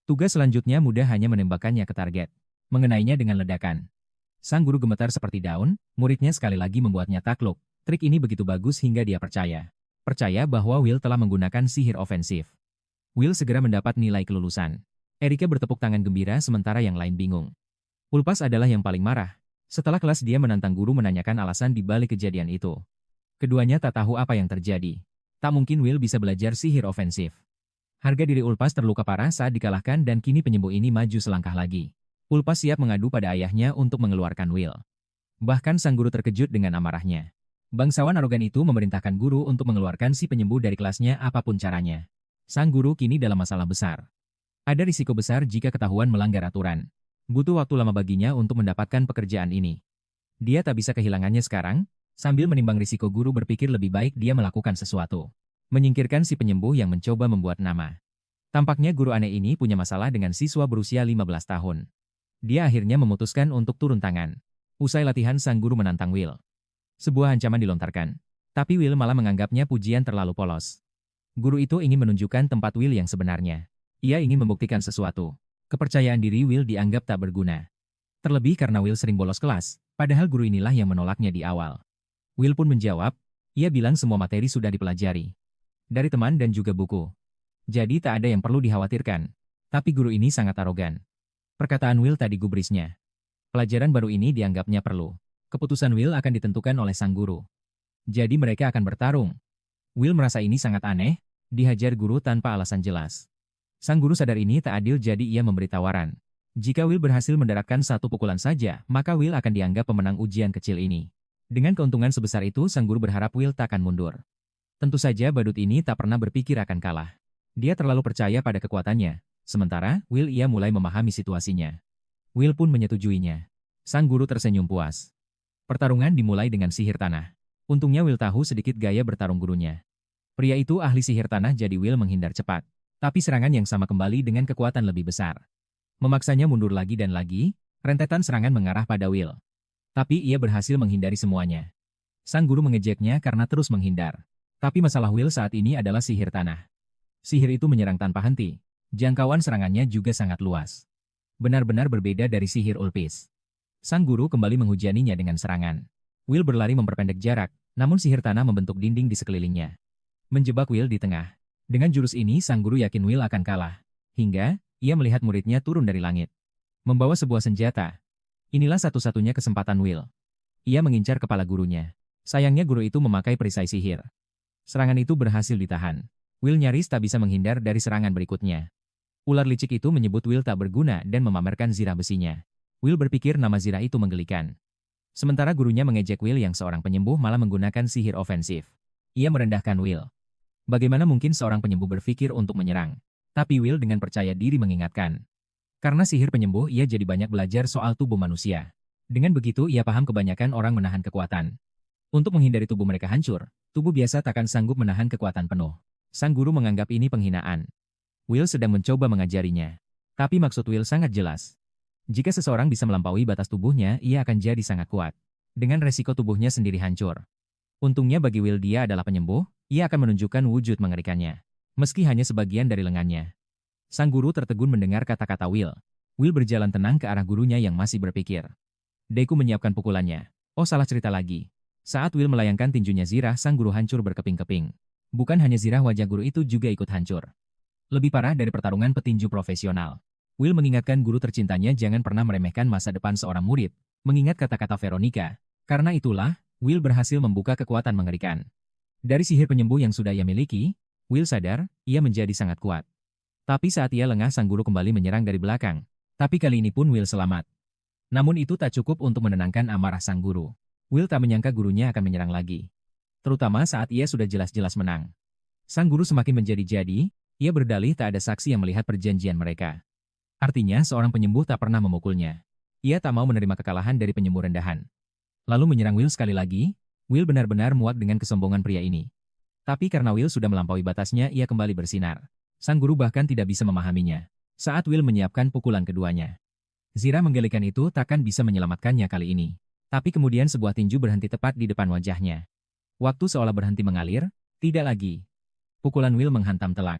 Tugas selanjutnya mudah hanya menembakkannya ke target. Mengenainya dengan ledakan. Sang guru gemetar seperti daun, muridnya sekali lagi membuatnya takluk. Trik ini begitu bagus hingga dia percaya. Percaya bahwa Will telah menggunakan sihir ofensif. Will segera mendapat nilai kelulusan. Erika bertepuk tangan gembira sementara yang lain bingung. Ulpas adalah yang paling marah. Setelah kelas dia menantang guru menanyakan alasan di balik kejadian itu. Keduanya tak tahu apa yang terjadi. Tak mungkin Will bisa belajar sihir ofensif. Harga diri Ulpas terluka parah saat dikalahkan dan kini penyembuh ini maju selangkah lagi. Ulpas siap mengadu pada ayahnya untuk mengeluarkan Will. Bahkan sang guru terkejut dengan amarahnya. Bangsawan arogan itu memerintahkan guru untuk mengeluarkan si penyembuh dari kelasnya apapun caranya. Sang guru kini dalam masalah besar. Ada risiko besar jika ketahuan melanggar aturan. Butuh waktu lama baginya untuk mendapatkan pekerjaan ini. Dia tak bisa kehilangannya sekarang, sambil menimbang risiko guru berpikir lebih baik dia melakukan sesuatu. Menyingkirkan si penyembuh yang mencoba membuat nama. Tampaknya guru aneh ini punya masalah dengan siswa berusia 15 tahun. Dia akhirnya memutuskan untuk turun tangan. Usai latihan sang guru menantang Will. Sebuah ancaman dilontarkan. Tapi Will malah menganggapnya pujian terlalu polos. Guru itu ingin menunjukkan tempat Will yang sebenarnya. Ia ingin membuktikan sesuatu. Kepercayaan diri Will dianggap tak berguna. Terlebih karena Will sering bolos kelas, padahal guru inilah yang menolaknya di awal. Will pun menjawab, ia bilang semua materi sudah dipelajari. Dari teman dan juga buku. Jadi tak ada yang perlu dikhawatirkan. Tapi guru ini sangat arogan. Perkataan Will tak digubrisnya. Pelajaran baru ini dianggapnya perlu. Keputusan Will akan ditentukan oleh sang guru. Jadi mereka akan bertarung. Will merasa ini sangat aneh, dihajar guru tanpa alasan jelas. Sang guru sadar ini tak adil jadi ia memberi tawaran. Jika Will berhasil mendaratkan satu pukulan saja, maka Will akan dianggap pemenang ujian kecil ini. Dengan keuntungan sebesar itu sang guru berharap Will tak akan mundur. Tentu saja badut ini tak pernah berpikir akan kalah. Dia terlalu percaya pada kekuatannya. Sementara, Will ia mulai memahami situasinya. Will pun menyetujuinya. Sang guru tersenyum puas. Pertarungan dimulai dengan sihir tanah. Untungnya Will tahu sedikit gaya bertarung gurunya. Pria itu ahli sihir tanah jadi Will menghindar cepat. Tapi serangan yang sama kembali dengan kekuatan lebih besar. Memaksanya mundur lagi dan lagi, rentetan serangan mengarah pada Will. Tapi ia berhasil menghindari semuanya. Sang guru mengejeknya karena terus menghindar. Tapi masalah Will saat ini adalah sihir tanah. Sihir itu menyerang tanpa henti. Jangkauan serangannya juga sangat luas. Benar-benar berbeda dari sihir Ulpis. Sang guru kembali menghujaninya dengan serangan. Will berlari memperpendek jarak, namun sihir tanah membentuk dinding di sekelilingnya. Menjebak Will di tengah. Dengan jurus ini sang guru yakin Will akan kalah. Hingga, ia melihat muridnya turun dari langit. Membawa sebuah senjata. Inilah satu-satunya kesempatan Will. Ia mengincar kepala gurunya. Sayangnya guru itu memakai perisai sihir. Serangan itu berhasil ditahan. Will nyaris tak bisa menghindar dari serangan berikutnya. Ular licik itu menyebut Will tak berguna dan memamerkan zirah besinya. Will berpikir nama zirah itu menggelikan. Sementara gurunya mengejek Will yang seorang penyembuh malah menggunakan sihir ofensif. Ia merendahkan Will. Bagaimana mungkin seorang penyembuh berpikir untuk menyerang? Tapi Will dengan percaya diri mengingatkan. Karena sihir penyembuh, ia jadi banyak belajar soal tubuh manusia. Dengan begitu, ia paham kebanyakan orang menahan kekuatan. Untuk menghindari tubuh mereka hancur, tubuh biasa takkan sanggup menahan kekuatan penuh. Sang guru menganggap ini penghinaan. Will sedang mencoba mengajarinya. Tapi maksud Will sangat jelas. Jika seseorang bisa melampaui batas tubuhnya, ia akan jadi sangat kuat. Dengan resiko tubuhnya sendiri hancur. Untungnya bagi Will dia adalah penyembuh, ia akan menunjukkan wujud mengerikannya. Meski hanya sebagian dari lengannya. Sang guru tertegun mendengar kata-kata Will. Will berjalan tenang ke arah gurunya yang masih berpikir. Deku menyiapkan pukulannya. Oh, salah cerita lagi. Saat Will melayangkan tinjunya zirah, sang guru hancur berkeping-keping. Bukan hanya zirah, wajah guru itu juga ikut hancur. Lebih parah dari pertarungan petinju profesional. Will mengingatkan guru tercintanya jangan pernah meremehkan masa depan seorang murid. Mengingat kata-kata Veronica. Karena itulah, Will berhasil membuka kekuatan mengerikan. Dari sihir penyembuh yang sudah ia miliki, Will sadar, ia menjadi sangat kuat. Tapi saat ia lengah, sang guru kembali menyerang dari belakang. Tapi kali ini pun Will selamat. Namun itu tak cukup untuk menenangkan amarah sang guru. Will tak menyangka gurunya akan menyerang lagi. Terutama saat ia sudah jelas-jelas menang. Sang guru semakin menjadi-jadi, ia berdalih tak ada saksi yang melihat perjanjian mereka. Artinya seorang penyembuh tak pernah memukulnya. Ia tak mau menerima kekalahan dari penyembuh rendahan. Lalu menyerang Will sekali lagi. Will benar-benar muak dengan kesombongan pria ini. Tapi karena Will sudah melampaui batasnya, ia kembali bersinar. Sang guru bahkan tidak bisa memahaminya. Saat Will menyiapkan pukulan keduanya. Zirah menggelikan itu takkan bisa menyelamatkannya kali ini. Tapi kemudian sebuah tinju berhenti tepat di depan wajahnya. Waktu seolah berhenti mengalir, tidak lagi. Pukulan Will menghantam telak.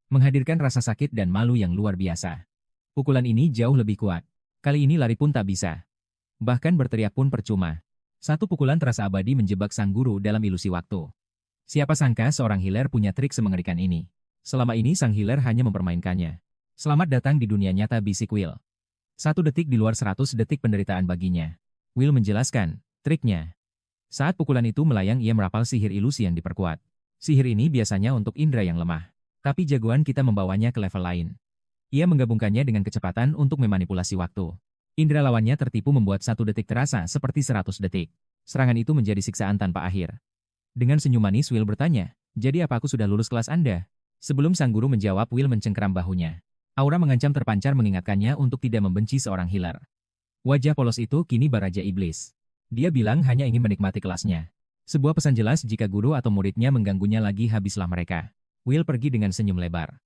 Menghadirkan rasa sakit dan malu yang luar biasa. Pukulan ini jauh lebih kuat. Kali ini lari pun tak bisa. Bahkan berteriak pun percuma. Satu pukulan terasa abadi menjebak sang guru dalam ilusi waktu. Siapa sangka seorang healer punya trik semengerikan ini. Selama ini sang healer hanya mempermainkannya. Selamat datang di dunia nyata, bisik Will. 1 detik di luar 100 detik penderitaan baginya. Will menjelaskan, triknya. Saat pukulan itu melayang, ia merapal sihir ilusi yang diperkuat. Sihir ini biasanya untuk indera yang lemah. Tapi jagoan kita membawanya ke level lain. Ia menggabungkannya dengan kecepatan untuk memanipulasi waktu. Indera lawannya tertipu membuat 1 detik terasa seperti 100 detik. Serangan itu menjadi siksaan tanpa akhir. Dengan senyum manis Will bertanya, jadi apa aku sudah lulus kelas Anda? Sebelum sang guru menjawab, Will mencengkeram bahunya. Aura mengancam terpancar mengingatkannya untuk tidak membenci seorang healer. Wajah polos itu kini baraja iblis. Dia bilang hanya ingin menikmati kelasnya. Sebuah pesan jelas, jika guru atau muridnya mengganggunya lagi, habislah mereka. Will pergi dengan senyum lebar.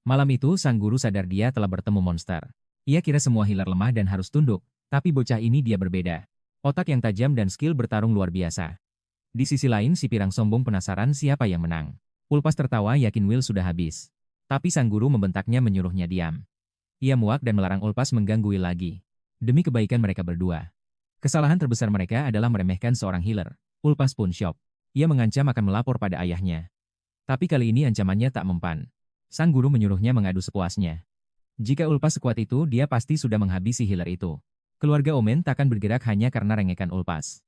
Malam itu sang guru sadar dia telah bertemu monster. Ia kira semua healer lemah dan harus tunduk, tapi bocah ini dia berbeda. Otak yang tajam dan skill bertarung luar biasa. Di sisi lain, si pirang sombong penasaran siapa yang menang. Ulpas tertawa yakin Will sudah habis. Tapi sang guru membentaknya menyuruhnya diam. Ia muak dan melarang Ulpas mengganggu Will lagi. Demi kebaikan mereka berdua. Kesalahan terbesar mereka adalah meremehkan seorang healer. Ulpas pun syok. Ia mengancam akan melapor pada ayahnya. Tapi kali ini ancamannya tak mempan. Sang guru menyuruhnya mengadu sepuasnya. Jika Ulpas sekuat itu, dia pasti sudah menghabisi healer itu. Keluarga Omen takkan bergerak hanya karena rengekan Ulpas.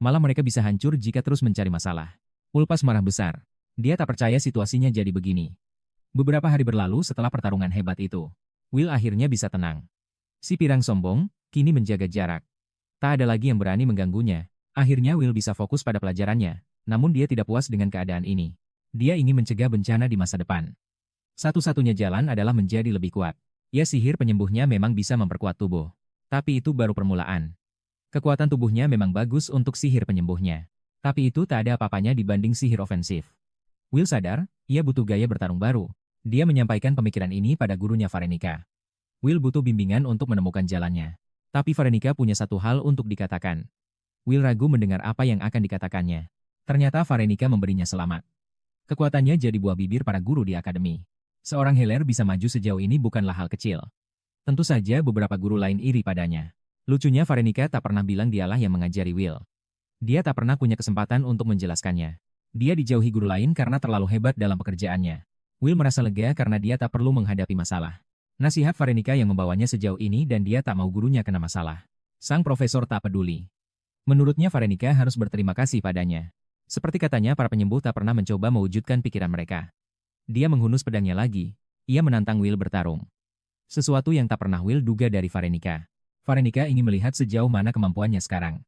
Malah mereka bisa hancur jika terus mencari masalah. Ulpas marah besar. Dia tak percaya situasinya jadi begini. Beberapa hari berlalu setelah pertarungan hebat itu. Will akhirnya bisa tenang. Si pirang sombong, kini menjaga jarak. Tak ada lagi yang berani mengganggunya. Akhirnya Will bisa fokus pada pelajarannya. Namun dia tidak puas dengan keadaan ini. Dia ingin mencegah bencana di masa depan. Satu-satunya jalan adalah menjadi lebih kuat. Ya, sihir penyembuhnya memang bisa memperkuat tubuh. Tapi itu baru permulaan. Kekuatan tubuhnya memang bagus untuk sihir penyembuhnya. Tapi itu tak ada apa-apanya dibanding sihir ofensif. Will sadar, ia butuh gaya bertarung baru. Dia menyampaikan pemikiran ini pada gurunya Veronica. Will butuh bimbingan untuk menemukan jalannya. Tapi Veronica punya satu hal untuk dikatakan. Will ragu mendengar apa yang akan dikatakannya. Ternyata Veronica memberinya selamat. Kekuatannya jadi buah bibir para guru di akademi. Seorang healer bisa maju sejauh ini bukanlah hal kecil. Tentu saja beberapa guru lain iri padanya. Lucunya Veronica tak pernah bilang dialah yang mengajari Will. Dia tak pernah punya kesempatan untuk menjelaskannya. Dia dijauhi guru lain karena terlalu hebat dalam pekerjaannya. Will merasa lega karena dia tak perlu menghadapi masalah. Nasihat Varenica yang membawanya sejauh ini dan dia tak mau gurunya kena masalah. Sang profesor tak peduli. Menurutnya Varenica harus berterima kasih padanya. Seperti katanya para penyembuh tak pernah mencoba mewujudkan pikiran mereka. Dia menghunus pedangnya lagi. Ia menantang Will bertarung. Sesuatu yang tak pernah Will duga dari Varenica. Varenica ingin melihat sejauh mana kemampuannya sekarang.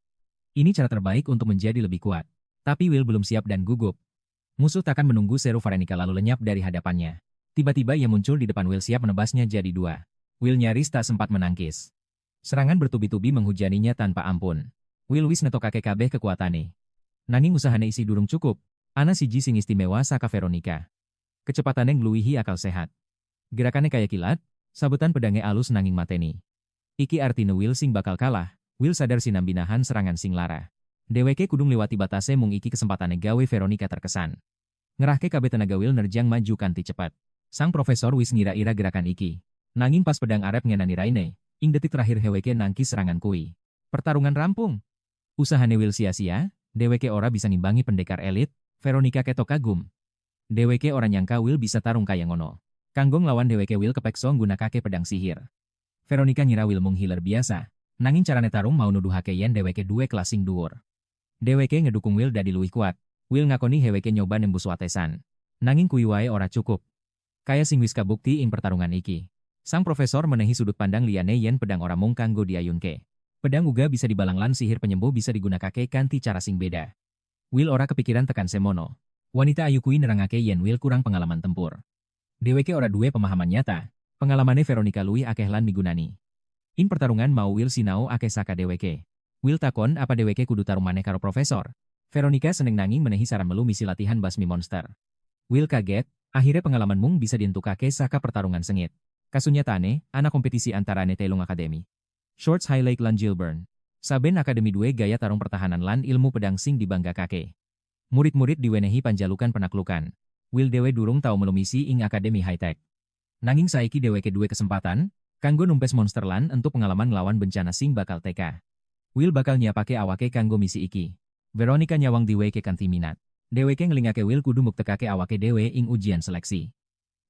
Ini cara terbaik untuk menjadi lebih kuat. Tapi Will belum siap dan gugup. Musuh takkan menunggu seru Varenica lalu lenyap dari hadapannya. Tiba-tiba ia muncul di depan Will siap menebasnya jadi dua. Will nyaris tak sempat menangkis. Serangan bertubi-tubi menghujaninya tanpa ampun. Will wis ngetokake kabeh kekuatane. Nanging usahane isi durung cukup. Ana siji sing istimewa saka Veronica. Kecepatannya ngluwihi akal sehat. Gerakannya kayak kilat, sabetan pedangnya alus nanging mateni. Iki artine Will sing bakal kalah. Will sadar sinambinahan serangan sing lara. Dheweke kudung liwati batase mung iki kesempatane gawe Veronica terkesan. Ngerahke kabeh tenaga Will nerjang maju kanthi cepat. Sang profesor wis ngira-ira gerakan iki. Nanging pas pedang arep ngenani raine, ing detik terakhir heweke nangkis serangan kui. Pertarungan rampung. Usahane Will sia-sia, dheweke ora bisa ngimbangi pendekar elit, Veronica ketok kagum. Dheweke ora nyangka Will bisa tarung kaya ngono. Kanggo nglawan dheweke Will kepeksa nggunakake pedang sihir. Veronica ngira Will mung healer biasa, nanging carane tarung mau nuduhake yen dheweke duwe kelas sing dhuwur. Dheweke ngedukung Will dadi luwih kuat. Will ngakoni heweke nyoba nembus watesan. Nanging kuwi wae ora cukup. Kaya sing wis kabukti ing pertarungan iki. Sang profesor menehi sudut pandang liyane yen pedang ora mung kanggo diayunke. Pedang uga bisa dibalang lan sihir penyembuh bisa digunakake kanthi cara sing beda. Will ora kepikiran tekan semono. Wanita ayu kuwi nerangake yen Will kurang pengalaman tempur. Dheweke ora duwe pemahaman nyata. Pengalamane Veronica luwih akeh lan migunani. In pertarungan mau Will sinau akeh saka dheweke. Will takon apa dheweke kudu tarung maneh karo profesor. Veronica seneng nanging menehi saran melu misi latihan basmi monster. Will kaget, akhirnya pengalaman mung bisa dientukake saka pertarungan sengit. Kasunyatane, ana kompetisi antarane telung akademi. Shorts High Lake lan Gilburn. Saben akademi duwe gaya tarung pertahanan lan ilmu pedang sing dibanggakake. Murid-murid diwenehi panjalukan penaklukan. Will dewe durung tau melu misi ing akademi high-tech. Nanging saiki dheweke duwe kesempatan, kanggo numpes monster lan entuk pengalaman nglawan bencana sing bakal teka. Will bakal nyiapake awake kanggo misi iki. Veronica nyawang diweke kanthi minat. Dheweke ngelingake Will kudu mbuktekake awake dhewe ing ujian seleksi.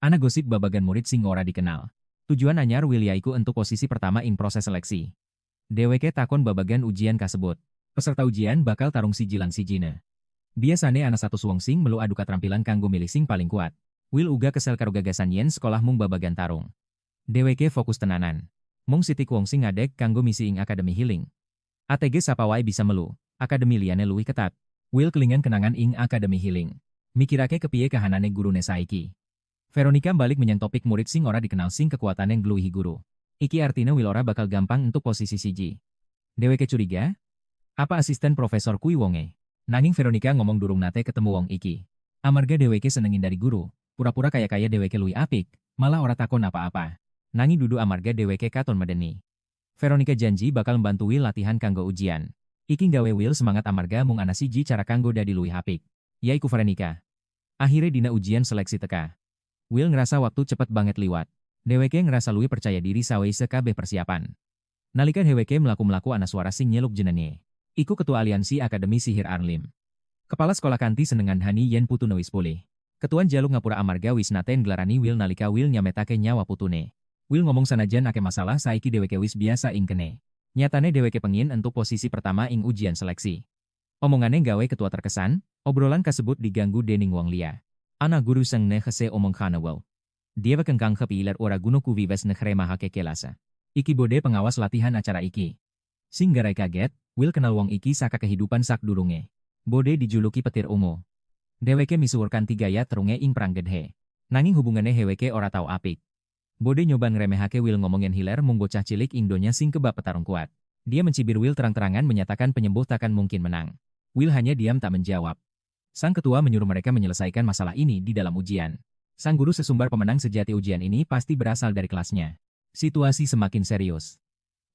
Ana gosip babagan murid sing ora dikenal. Tujuan anyar Will yaiku entuk posisi pertama ing proses seleksi. Dheweke takon babagan ujian kasebut. Peserta ujian bakal tarung siji lan sijine. Biasane ana satu wong sing melu adu katrampilan kanggo milih sing paling kuat. Will uga kesel karo gagasan yen sekolah mung babagan tarung. Dheweke fokus tenanan. Mung sitik wong sing ngadeg kanggo misi ing akademi healing. ATG sapa wae bisa melu, akademi liyane luwih ketat. Will kelingan kenangan ing akademi healing. Mikirake kepiye kahanane gurune saiki. Veronica balik menyang topik murid sing ora dikenal sing kekuatane ngluwihi guru. Iki artine Will ora bakal gampang untuk posisi siji. Dheweke curiga? Apa asisten profesor kuwi wonge? Nanging Veronica ngomong durung nate ketemu wong iki. Amarga dheweke senengin dari guru, pura-pura kaya-kaya dheweke luwih apik, malah ora takon apa-apa. Nanging dudu amarga dheweke katon medeni. Veronica janji bakal membantu Will latihan kanggo ujian. Iki nggawe Will semangat amarga mung ana siji cara kanggo dadi luwih apik, yaiku Veronica. Akhire dina ujian seleksi teka. Will ngerasa waktu cepet banget liwat. Dheweke ngerasa luwih percaya diri sawise kabeh persiapan. Nalika dheweke mlaku-mlaku ana suara sing nyeluk jenenge. Iku ketua aliansi Akademi Sihir Arlim. Kepala sekolah kanti senengan Hani yen putune wis pulih. Ketuan jaluk ngapura amarga wis naten gelarani Will nalika Will nyametake nyawa putune. Will ngomong sanajan ake masalah saiki dheweke wis biasa ing kene. Nyatane dheweke pengin entuk posisi pertama ing ujian seleksi. Omongane gawe ketua terkesan, obrolan kasebut diganggu dening wong liya. Ana guru seng ne khase omong kana Will. Dia kengkang kepiler ora guno ku vives nekhremahake kelasa. Iki bode pengawas latihan acara iki. Sing garai kaget, Will kenal wong iki saka kehidupan sak durunge. Bode dijuluki petir ungu. Dheweke misuwur kanthi gaya terunge ing perang gedhe. Nanging hubungane heweke ora tau apik. Bode nyoba ngremehake Will ngomongin hiler mung bocah cilik ing donya sing kebab petarung kuat. Dia mencibir Will terang-terangan menyatakan penyembuh takkan mungkin menang. Will hanya diam tak menjawab. Sang ketua menyuruh mereka menyelesaikan masalah ini di dalam ujian. Sang guru sesumbar pemenang sejati ujian ini pasti berasal dari kelasnya. Situasi semakin serius.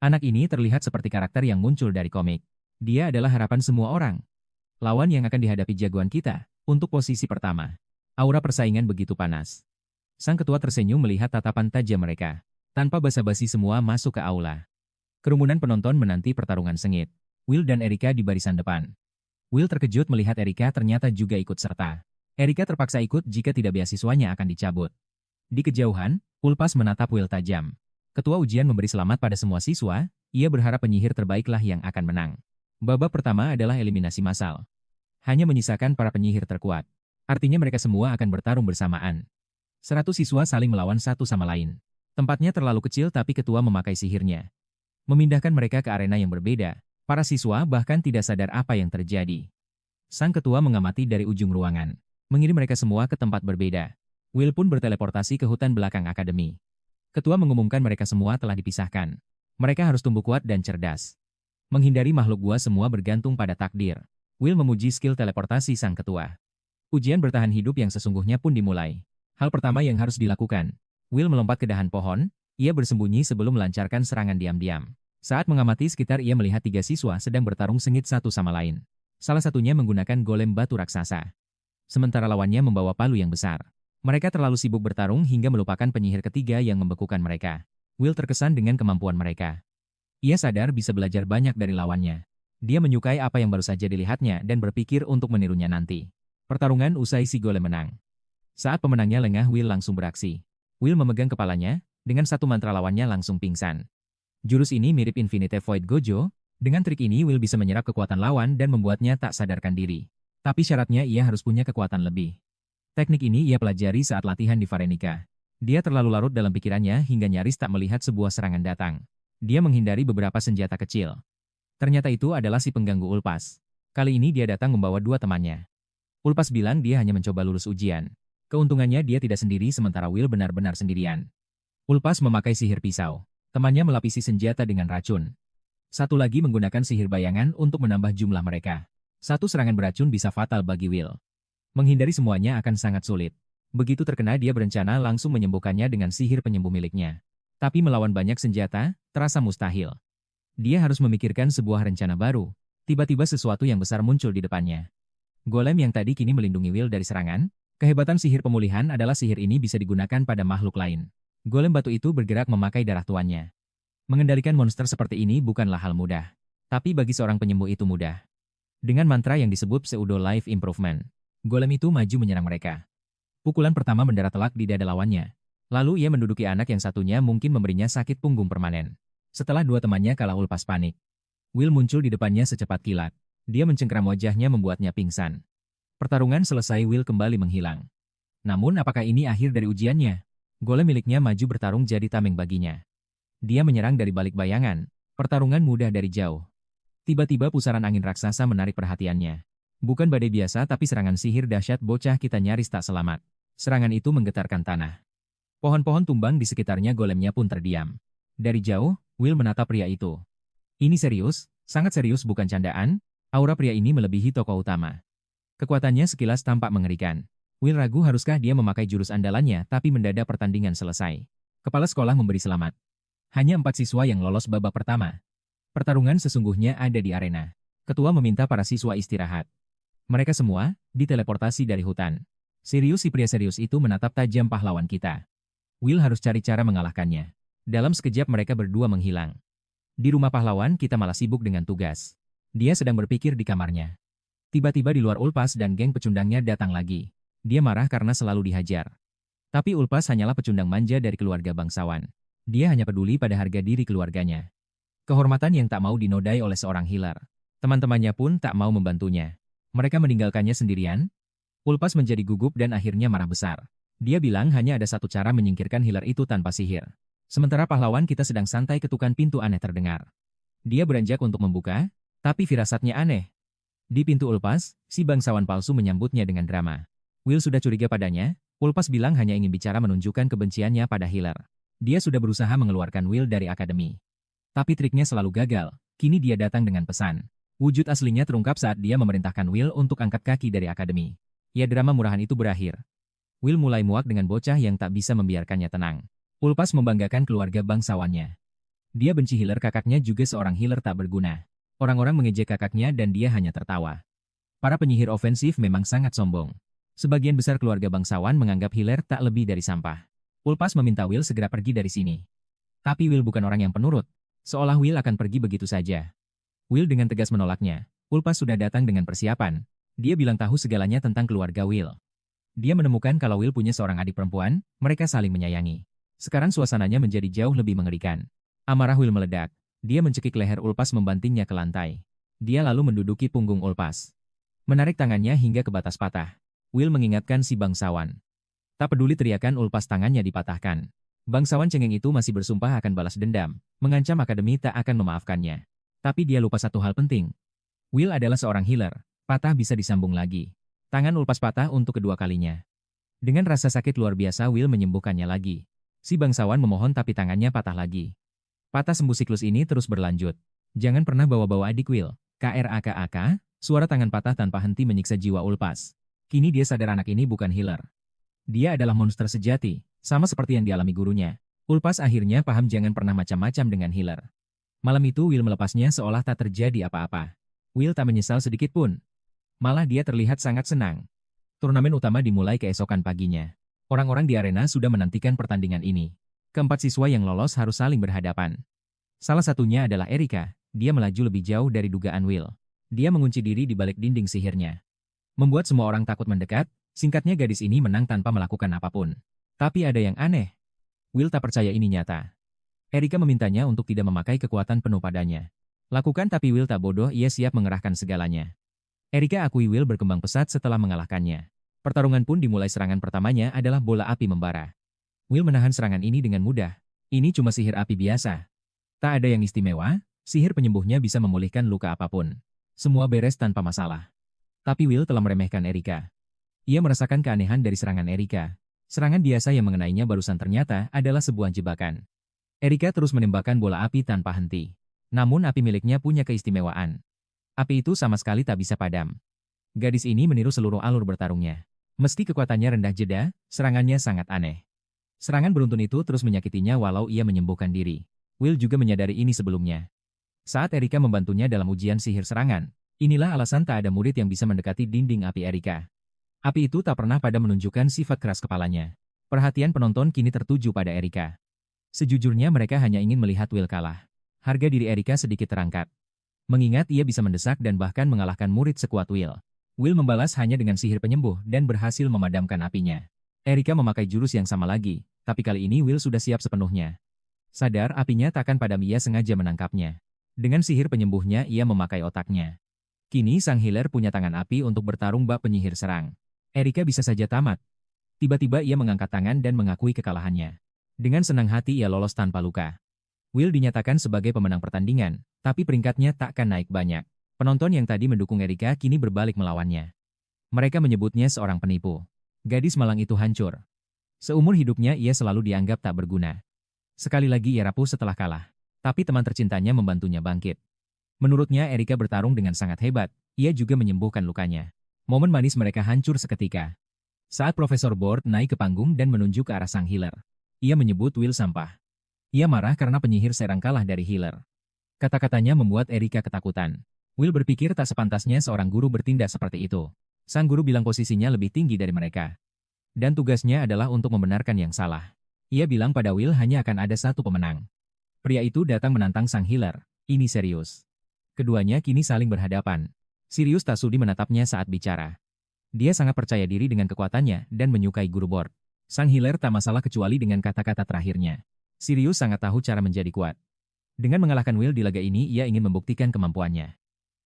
Anak ini terlihat seperti karakter yang muncul dari komik. Dia adalah harapan semua orang. Lawan yang akan dihadapi jagoan kita, untuk posisi pertama. Aura persaingan begitu panas. Sang ketua tersenyum melihat tatapan tajam mereka. Tanpa basa-basi semua masuk ke aula. Kerumunan penonton menanti pertarungan sengit. Will dan Erika di barisan depan. Will terkejut melihat Erika ternyata juga ikut serta. Erika terpaksa ikut jika tidak beasiswanya akan dicabut. Di kejauhan, Ulpas menatap Will tajam. Ketua ujian memberi selamat pada semua siswa, ia berharap penyihir terbaiklah yang akan menang. Babak pertama adalah eliminasi massal. Hanya menyisakan para penyihir terkuat. Artinya mereka semua akan bertarung bersamaan. 100 siswa saling melawan satu sama lain. Tempatnya terlalu kecil tapi ketua memakai sihirnya. Memindahkan mereka ke arena yang berbeda. Para siswa bahkan tidak sadar apa yang terjadi. Sang ketua mengamati dari ujung ruangan. Mengirim mereka semua ke tempat berbeda. Will pun berteleportasi ke hutan belakang akademi. Ketua mengumumkan mereka semua telah dipisahkan. Mereka harus tumbuh kuat dan cerdas. Menghindari makhluk gua semua bergantung pada takdir. Will memuji skill teleportasi sang ketua. Ujian bertahan hidup yang sesungguhnya pun dimulai. Hal pertama yang harus dilakukan. Will melompat ke dahan pohon, ia bersembunyi sebelum melancarkan serangan diam-diam. Saat mengamati sekitar ia melihat 3 siswa sedang bertarung sengit satu sama lain. Salah satunya menggunakan golem batu raksasa. Sementara lawannya membawa palu yang besar. Mereka terlalu sibuk bertarung hingga melupakan penyihir ketiga yang membekukan mereka. Will terkesan dengan kemampuan mereka. Ia sadar bisa belajar banyak dari lawannya. Dia menyukai apa yang baru saja dilihatnya dan berpikir untuk menirunya nanti. Pertarungan usai si golem menang. Saat pemenangnya lengah, Will langsung beraksi. Will memegang kepalanya, dengan satu mantra lawannya langsung pingsan. Jurus ini mirip Infinite Void Gojo, dengan trik ini Will bisa menyerap kekuatan lawan dan membuatnya tak sadarkan diri. Tapi syaratnya ia harus punya kekuatan lebih. Teknik ini ia pelajari saat latihan di Varenica. Dia terlalu larut dalam pikirannya hingga nyaris tak melihat sebuah serangan datang. Dia menghindari beberapa senjata kecil. Ternyata itu adalah si pengganggu Ulpas. Kali ini dia datang membawa 2 temannya. Ulpas bilang dia hanya mencoba lulus ujian. Keuntungannya dia tidak sendiri sementara Will benar-benar sendirian. Ulpas memakai sihir pisau. Temannya melapisi senjata dengan racun. Satu lagi menggunakan sihir bayangan untuk menambah jumlah mereka. Satu serangan beracun bisa fatal bagi Will. Menghindari semuanya akan sangat sulit. Begitu terkena dia berencana langsung menyembuhkannya dengan sihir penyembuh miliknya. Tapi melawan banyak senjata, terasa mustahil. Dia harus memikirkan sebuah rencana baru. Tiba-tiba sesuatu yang besar muncul di depannya. Golem yang tadi kini melindungi Will dari serangan. Kehebatan sihir pemulihan adalah sihir ini bisa digunakan pada makhluk lain. Golem batu itu bergerak memakai darah tuannya. Mengendalikan monster seperti ini bukanlah hal mudah. Tapi bagi seorang penyembuh itu mudah. Dengan mantra yang disebut Pseudo Life Improvement. Golem itu maju menyerang mereka. Pukulan pertama mendarat telak di dada lawannya. Lalu ia menduduki anak yang satunya mungkin memberinya sakit punggung permanen. Setelah 2 temannya kalah Ulpas panik. Will muncul di depannya secepat kilat. Dia mencengkeram wajahnya membuatnya pingsan. Pertarungan selesai, Will kembali menghilang. Namun apakah ini akhir dari ujiannya? Golem miliknya maju bertarung jadi tameng baginya. Dia menyerang dari balik bayangan. Pertarungan mudah dari jauh. Tiba-tiba pusaran angin raksasa menarik perhatiannya. Bukan badai biasa tapi serangan sihir dahsyat bocah kita nyaris tak selamat. Serangan itu menggetarkan tanah. Pohon-pohon tumbang di sekitarnya, golemnya pun terdiam. Dari jauh, Will menatap pria itu. Ini serius, sangat serius bukan candaan. Aura pria ini melebihi tokoh utama. Kekuatannya sekilas tampak mengerikan. Will ragu haruskah dia memakai jurus andalannya, tapi mendadak pertandingan selesai. Kepala sekolah memberi selamat. Hanya 4 siswa yang lolos babak pertama. Pertarungan sesungguhnya ada di arena. Ketua meminta para siswa istirahat. Mereka semua diteleportasi dari hutan. Sirius, si pria serius itu menatap tajam pahlawan kita. Will harus cari cara mengalahkannya. Dalam sekejap mereka berdua menghilang. Di rumah pahlawan kita malah sibuk dengan tugas. Dia sedang berpikir di kamarnya. Tiba-tiba di luar Ulpas dan geng pecundangnya datang lagi. Dia marah karena selalu dihajar. Tapi Ulpas hanyalah pecundang manja dari keluarga bangsawan. Dia hanya peduli pada harga diri keluarganya. Kehormatan yang tak mau dinodai oleh seorang healer. Teman-temannya pun tak mau membantunya. Mereka meninggalkannya sendirian. Ulpas menjadi gugup dan akhirnya marah besar. Dia bilang hanya ada satu cara menyingkirkan healer itu tanpa sihir. Sementara pahlawan kita sedang santai, ketukan pintu aneh terdengar. Dia beranjak untuk membuka, tapi firasatnya aneh. Di pintu Ulpas, si bangsawan palsu menyambutnya dengan drama. Will sudah curiga padanya. Ulpas bilang hanya ingin bicara menunjukkan kebenciannya pada healer. Dia sudah berusaha mengeluarkan Will dari akademi. Tapi triknya selalu gagal. Kini dia datang dengan pesan. Wujud aslinya terungkap saat dia memerintahkan Will untuk angkat kaki dari akademi. Ya, drama murahan itu berakhir. Will mulai muak dengan bocah yang tak bisa membiarkannya tenang. Ulpas membanggakan keluarga bangsawannya. Dia benci healer, kakaknya juga seorang healer tak berguna. Orang-orang mengejek kakaknya dan dia hanya tertawa. Para penyihir ofensif memang sangat sombong. Sebagian besar keluarga bangsawan menganggap healer tak lebih dari sampah. Ulpas meminta Will segera pergi dari sini. Tapi Will bukan orang yang penurut. Seolah Will akan pergi begitu saja. Will dengan tegas menolaknya. Ulpas sudah datang dengan persiapan. Dia bilang tahu segalanya tentang keluarga Will. Dia menemukan kalau Will punya seorang adik perempuan, mereka saling menyayangi. Sekarang suasananya menjadi jauh lebih mengerikan. Amarah Will meledak. Dia mencekik leher Ulpas membantingnya ke lantai. Dia lalu menduduki punggung Ulpas. Menarik tangannya hingga ke batas patah. Will mengingatkan si bangsawan. Tak peduli teriakan Ulpas, tangannya dipatahkan. Bangsawan cengeng itu masih bersumpah akan balas dendam, mengancam akademi tak akan memaafkannya. Tapi dia lupa satu hal penting. Will adalah seorang healer. Patah bisa disambung lagi. Tangan Ulpas patah untuk kedua kalinya. Dengan rasa sakit luar biasa, Will menyembuhkannya lagi. Si bangsawan memohon tapi tangannya patah lagi. Patah sembuh siklus ini terus berlanjut. Jangan pernah bawa-bawa adik Will. KRAKAK, suara tangan patah tanpa henti menyiksa jiwa Ulpas. Kini dia sadar anak ini bukan healer. Dia adalah monster sejati, sama seperti yang dialami gurunya. Ulpas akhirnya paham jangan pernah macam-macam dengan healer. Malam itu Will melepasnya seolah tak terjadi apa-apa. Will tak menyesal sedikit pun. Malah dia terlihat sangat senang. Turnamen utama dimulai keesokan paginya. Orang-orang di arena sudah menantikan pertandingan ini. Keempat siswa yang lolos harus saling berhadapan. Salah satunya adalah Erika. Dia melaju lebih jauh dari dugaan Will. Dia mengunci diri di balik dinding sihirnya. Membuat semua orang takut mendekat, singkatnya gadis ini menang tanpa melakukan apapun. Tapi ada yang aneh. Will tak percaya ini nyata. Erika memintanya untuk tidak memakai kekuatan penuh padanya. Lakukan, tapi Will tak bodoh, ia siap mengerahkan segalanya. Erika akui Will berkembang pesat setelah mengalahkannya. Pertarungan pun dimulai. Serangan pertamanya adalah bola api membara. Will menahan serangan ini dengan mudah. Ini cuma sihir api biasa. Tak ada yang istimewa, sihir penyembuhnya bisa memulihkan luka apapun. Semua beres tanpa masalah. Tapi Will telah meremehkan Erika. Ia merasakan keanehan dari serangan Erika. Serangan biasa yang mengenainya barusan ternyata adalah sebuah jebakan. Erika terus menembakkan bola api tanpa henti. Namun api miliknya punya keistimewaan. Api itu sama sekali tak bisa padam. Gadis ini meniru seluruh alur bertarungnya. Meski kekuatannya rendah jeda, serangannya sangat aneh. Serangan beruntun itu terus menyakitinya walau ia menyembuhkan diri. Will juga menyadari ini sebelumnya. Saat Erika membantunya dalam ujian sihir serangan, inilah alasan tak ada murid yang bisa mendekati dinding api Erika. Api itu tak pernah pada menunjukkan sifat keras kepalanya. Perhatian penonton kini tertuju pada Erika. Sejujurnya mereka hanya ingin melihat Will kalah. Harga diri Erika sedikit terangkat. Mengingat ia bisa mendesak dan bahkan mengalahkan murid sekuat Will. Will membalas hanya dengan sihir penyembuh dan berhasil memadamkan apinya. Erika memakai jurus yang sama lagi, tapi kali ini Will sudah siap sepenuhnya. Sadar apinya takkan padam, ia sengaja menangkapnya. Dengan sihir penyembuhnya ia memakai otaknya. Kini sang healer punya tangan api untuk bertarung bak penyihir serang. Erika bisa saja tamat. Tiba-tiba ia mengangkat tangan dan mengakui kekalahannya. Dengan senang hati ia lolos tanpa luka. Will dinyatakan sebagai pemenang pertandingan, tapi peringkatnya takkan naik banyak. Penonton yang tadi mendukung Erika kini berbalik melawannya. Mereka menyebutnya seorang penipu. Gadis malang itu hancur. Seumur hidupnya ia selalu dianggap tak berguna. Sekali lagi ia rapuh setelah kalah. Tapi teman tercintanya membantunya bangkit. Menurutnya Erika bertarung dengan sangat hebat, ia juga menyembuhkan lukanya. Momen manis mereka hancur seketika. Saat Profesor Bord naik ke panggung dan menunjuk ke arah sang healer. Ia menyebut Will sampah. Ia marah karena penyihir serang kalah dari healer. Kata-katanya membuat Erika ketakutan. Will berpikir tak sepantasnya seorang guru bertindak seperti itu. Sang guru bilang posisinya lebih tinggi dari mereka. Dan tugasnya adalah untuk membenarkan yang salah. Ia bilang pada Will hanya akan ada satu pemenang. Pria itu datang menantang sang healer. Ini serius. Keduanya kini saling berhadapan. Sirius tak sudi menatapnya saat bicara. Dia sangat percaya diri dengan kekuatannya dan menyukai guru Bord. Sang healer tak masalah kecuali dengan kata-kata terakhirnya. Sirius sangat tahu cara menjadi kuat. Dengan mengalahkan Will di laga ini, ia ingin membuktikan kemampuannya.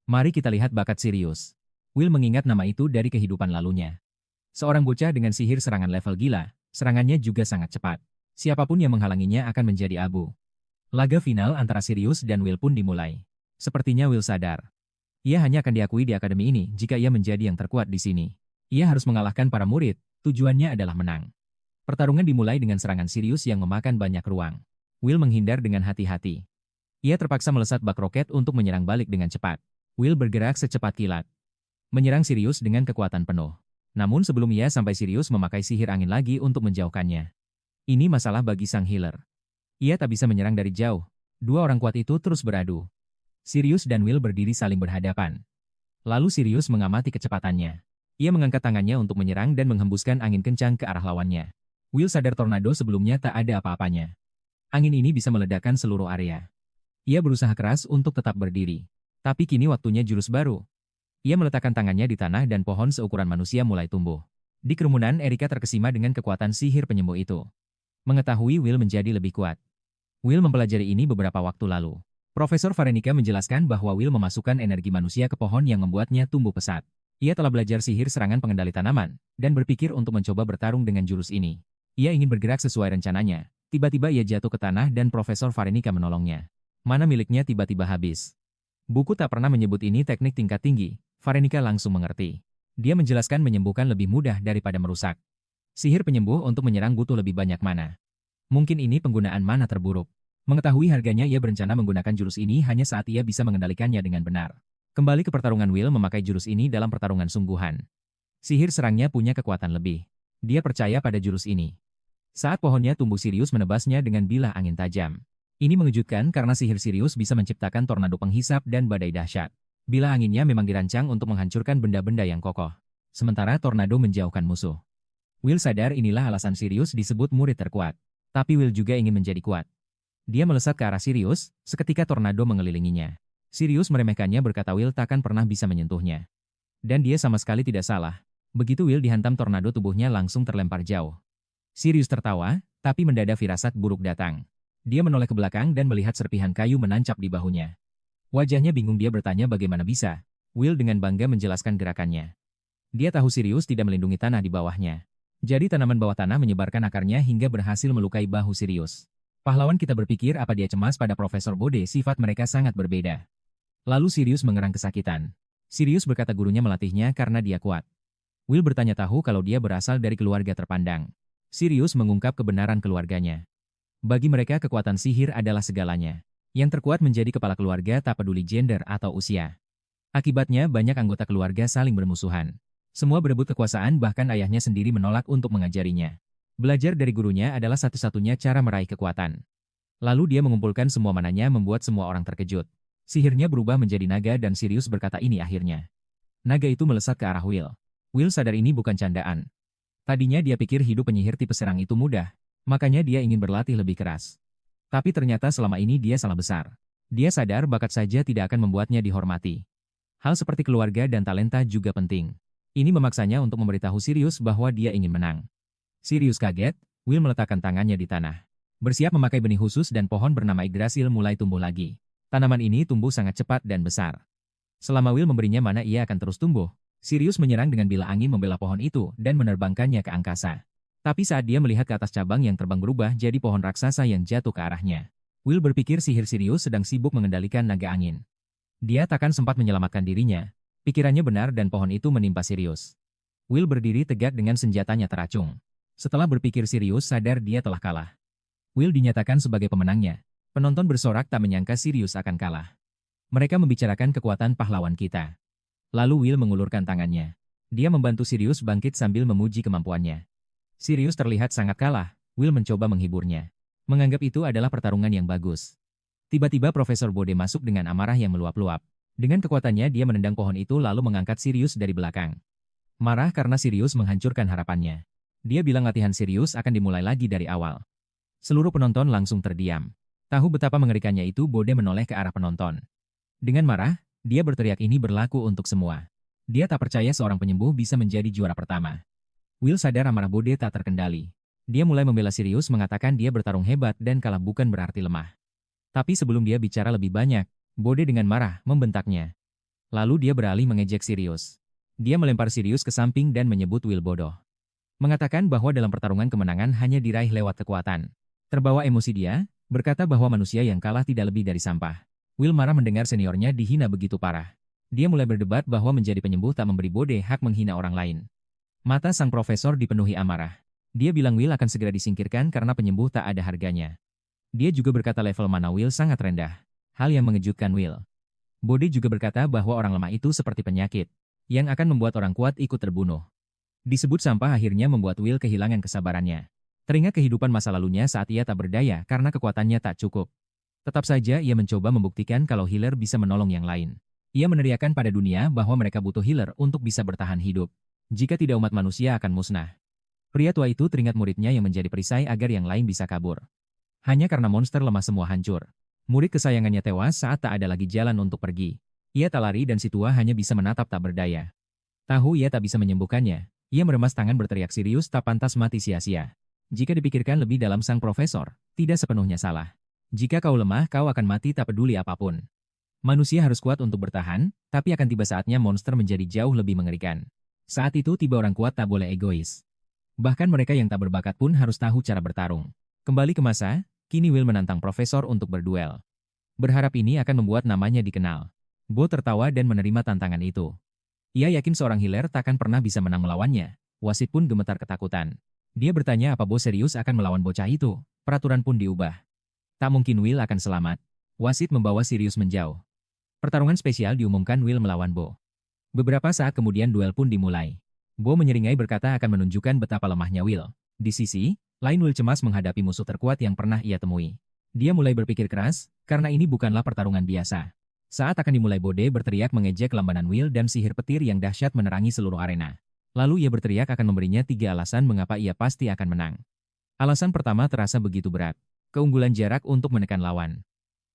Mari kita lihat bakat Sirius. Will mengingat nama itu dari kehidupan lalunya. Seorang bocah dengan sihir serangan level gila, serangannya juga sangat cepat. Siapapun yang menghalanginya akan menjadi abu. Laga final antara Sirius dan Will pun dimulai. Sepertinya Will sadar. Ia hanya akan diakui di akademi ini jika ia menjadi yang terkuat di sini. Ia harus mengalahkan para murid, tujuannya adalah menang. Pertarungan dimulai dengan serangan Sirius yang memakan banyak ruang. Will menghindar dengan hati-hati. Ia terpaksa melesat bak roket untuk menyerang balik dengan cepat. Will bergerak secepat kilat. Menyerang Sirius dengan kekuatan penuh. Namun sebelum ia sampai, Sirius memakai sihir angin lagi untuk menjauhkannya. Ini masalah bagi sang healer. Ia tak bisa menyerang dari jauh. Dua orang kuat itu terus beradu. Sirius dan Will berdiri saling berhadapan. Lalu Sirius mengamati kecepatannya. Ia mengangkat tangannya untuk menyerang dan menghembuskan angin kencang ke arah lawannya. Will sadar tornado sebelumnya tak ada apa-apanya. Angin ini bisa meledakkan seluruh area. Ia berusaha keras untuk tetap berdiri. Tapi kini waktunya jurus baru. Ia meletakkan tangannya di tanah dan pohon seukuran manusia mulai tumbuh. Di kerumunan, Erika terkesima dengan kekuatan sihir penyembuh itu. Mengetahui Will menjadi lebih kuat. Will mempelajari ini beberapa waktu lalu. Profesor Varenica menjelaskan bahwa Will memasukkan energi manusia ke pohon yang membuatnya tumbuh pesat. Ia telah belajar sihir serangan pengendali tanaman, dan berpikir untuk mencoba bertarung dengan jurus ini. Ia ingin bergerak sesuai rencananya. Tiba-tiba ia jatuh ke tanah dan Profesor Varenica menolongnya. Mana miliknya tiba-tiba habis. Buku tak pernah menyebut ini teknik tingkat tinggi. Varenica langsung mengerti. Dia menjelaskan menyembuhkan lebih mudah daripada merusak. Sihir penyembuh untuk menyerang butuh lebih banyak mana. Mungkin ini penggunaan mana terburuk. Mengetahui harganya, ia berencana menggunakan jurus ini hanya saat ia bisa mengendalikannya dengan benar. Kembali ke pertarungan, Will memakai jurus ini dalam pertarungan sungguhan. Sihir serangnya punya kekuatan lebih. Dia percaya pada jurus ini. Saat pohonnya tumbuh, Sirius menebasnya dengan bilah angin tajam. Ini mengejutkan karena sihir Sirius bisa menciptakan tornado penghisap dan badai dahsyat. Bilah anginnya memang dirancang untuk menghancurkan benda-benda yang kokoh. Sementara tornado menjauhkan musuh. Will sadar inilah alasan Sirius disebut murid terkuat. Tapi Will juga ingin menjadi kuat. Dia melesat ke arah Sirius, seketika tornado mengelilinginya. Sirius meremehkannya, berkata Will takkan pernah bisa menyentuhnya. Dan dia sama sekali tidak salah. Begitu Will dihantam tornado, tubuhnya langsung terlempar jauh. Sirius tertawa, tapi mendadak firasat buruk datang. Dia menoleh ke belakang dan melihat serpihan kayu menancap di bahunya. Wajahnya bingung, dia bertanya bagaimana bisa. Will dengan bangga menjelaskan gerakannya. Dia tahu Sirius tidak melindungi tanah di bawahnya. Jadi tanaman bawah tanah menyebarkan akarnya hingga berhasil melukai bahu Sirius. Pahlawan kita berpikir apa dia cemas pada Profesor Bode, sifat mereka sangat berbeda. Lalu Sirius mengerang kesakitan. Sirius berkata gurunya melatihnya karena dia kuat. Will bertanya tahu kalau dia berasal dari keluarga terpandang. Sirius mengungkap kebenaran keluarganya. Bagi mereka kekuatan sihir adalah segalanya. Yang terkuat menjadi kepala keluarga tak peduli gender atau usia. Akibatnya banyak anggota keluarga saling bermusuhan. Semua berebut kekuasaan, bahkan ayahnya sendiri menolak untuk mengajarinya. Belajar dari gurunya adalah satu-satunya cara meraih kekuatan. Lalu dia mengumpulkan semua mananya, membuat semua orang terkejut. Sihirnya berubah menjadi naga dan Sirius berkata ini akhirnya. Naga itu melesat ke arah Will. Will sadar ini bukan candaan. Tadinya dia pikir hidup penyihir tipe serang itu mudah, makanya dia ingin berlatih lebih keras. Tapi ternyata selama ini dia salah besar. Dia sadar bakat saja tidak akan membuatnya dihormati. Hal seperti keluarga dan talenta juga penting. Ini memaksanya untuk memberitahu Sirius bahwa dia ingin menang. Sirius kaget, Will meletakkan tangannya di tanah. Bersiap memakai benih khusus dan pohon bernama Yggdrasil mulai tumbuh lagi. Tanaman ini tumbuh sangat cepat dan besar. Selama Will memberinya mana, ia akan terus tumbuh. Sirius menyerang dengan bilah angin membela pohon itu dan menerbangkannya ke angkasa. Tapi saat dia melihat ke atas, cabang yang terbang berubah jadi pohon raksasa yang jatuh ke arahnya. Will berpikir sihir Sirius sedang sibuk mengendalikan naga angin. Dia takkan sempat menyelamatkan dirinya. Pikirannya benar dan pohon itu menimpa Sirius. Will berdiri tegak dengan senjatanya teracung. Setelah berpikir, Sirius sadar dia telah kalah. Will dinyatakan sebagai pemenangnya. Penonton bersorak tak menyangka Sirius akan kalah. Mereka membicarakan kekuatan pahlawan kita. Lalu Will mengulurkan tangannya. Dia membantu Sirius bangkit sambil memuji kemampuannya. Sirius terlihat sangat kalah. Will mencoba menghiburnya. Menganggap itu adalah pertarungan yang bagus. Tiba-tiba Profesor Bode masuk dengan amarah yang meluap-luap. Dengan kekuatannya dia menendang pohon itu lalu mengangkat Sirius dari belakang. Marah karena Sirius menghancurkan harapannya. Dia bilang latihan Sirius akan dimulai lagi dari awal. Seluruh penonton langsung terdiam. Tahu betapa mengerikannya itu, Bode menoleh ke arah penonton. Dengan marah, dia berteriak ini berlaku untuk semua. Dia tak percaya seorang penyembuh bisa menjadi juara pertama. Will sadar amarah Bode tak terkendali. Dia mulai membela Sirius, mengatakan dia bertarung hebat dan kalah bukan berarti lemah. Tapi sebelum dia bicara lebih banyak, Bode dengan marah membentaknya. Lalu dia beralih mengejek Sirius. Dia melempar Sirius ke samping dan menyebut Will bodoh. Mengatakan bahwa dalam pertarungan kemenangan hanya diraih lewat kekuatan. Terbawa emosi dia berkata bahwa manusia yang kalah tidak lebih dari sampah. Will marah mendengar seniornya dihina begitu parah. Dia mulai berdebat bahwa menjadi penyembuh tak memberi Bode hak menghina orang lain. Mata sang profesor dipenuhi amarah. Dia bilang Will akan segera disingkirkan karena penyembuh tak ada harganya. Dia juga berkata level mana Will sangat rendah. Hal yang mengejutkan Will. Bode juga berkata bahwa orang lemah itu seperti penyakit, yang akan membuat orang kuat ikut terbunuh. Disebut sampah akhirnya membuat Will kehilangan kesabarannya. Teringat kehidupan masa lalunya saat ia tak berdaya karena kekuatannya tak cukup. Tetap saja ia mencoba membuktikan kalau healer bisa menolong yang lain. Ia meneriakkan pada dunia bahwa mereka butuh healer untuk bisa bertahan hidup. Jika tidak, umat manusia akan musnah. Pria tua itu teringat muridnya yang menjadi perisai agar yang lain bisa kabur. Hanya karena monster lemah semua hancur. Murid kesayangannya tewas saat tak ada lagi jalan untuk pergi. Ia tak lari dan si tua hanya bisa menatap tak berdaya. Tahu ia tak bisa menyembuhkannya. Ia meremas tangan berteriak Sirius tak pantas mati sia-sia. Jika dipikirkan lebih dalam sang profesor, tidak sepenuhnya salah. Jika kau lemah, kau akan mati tak peduli apapun. Manusia harus kuat untuk bertahan, tapi akan tiba saatnya monster menjadi jauh lebih mengerikan. Saat itu tiba orang kuat tak boleh egois. Bahkan mereka yang tak berbakat pun harus tahu cara bertarung. Kembali ke masa, kini Will menantang profesor untuk berduel. Berharap ini akan membuat namanya dikenal. Bo tertawa dan menerima tantangan itu. Ia yakin seorang healer takkan pernah bisa menang melawannya. Wasit pun gemetar ketakutan. Dia bertanya apa Bo serius akan melawan bocah itu. Peraturan pun diubah. Tak mungkin Will akan selamat. Wasit membawa Sirius menjauh. Pertarungan spesial diumumkan Will melawan Bo. Beberapa saat kemudian duel pun dimulai. Bo menyeringai berkata akan menunjukkan betapa lemahnya Will. Di sisi lain Will cemas menghadapi musuh terkuat yang pernah ia temui. Dia mulai berpikir keras, karena ini bukanlah pertarungan biasa. Saat akan dimulai Bode berteriak mengejek lambanan Will dan sihir petir yang dahsyat menerangi seluruh arena. Lalu ia berteriak akan memberinya 3 alasan mengapa ia pasti akan menang. Alasan pertama terasa begitu berat. Keunggulan jarak untuk menekan lawan.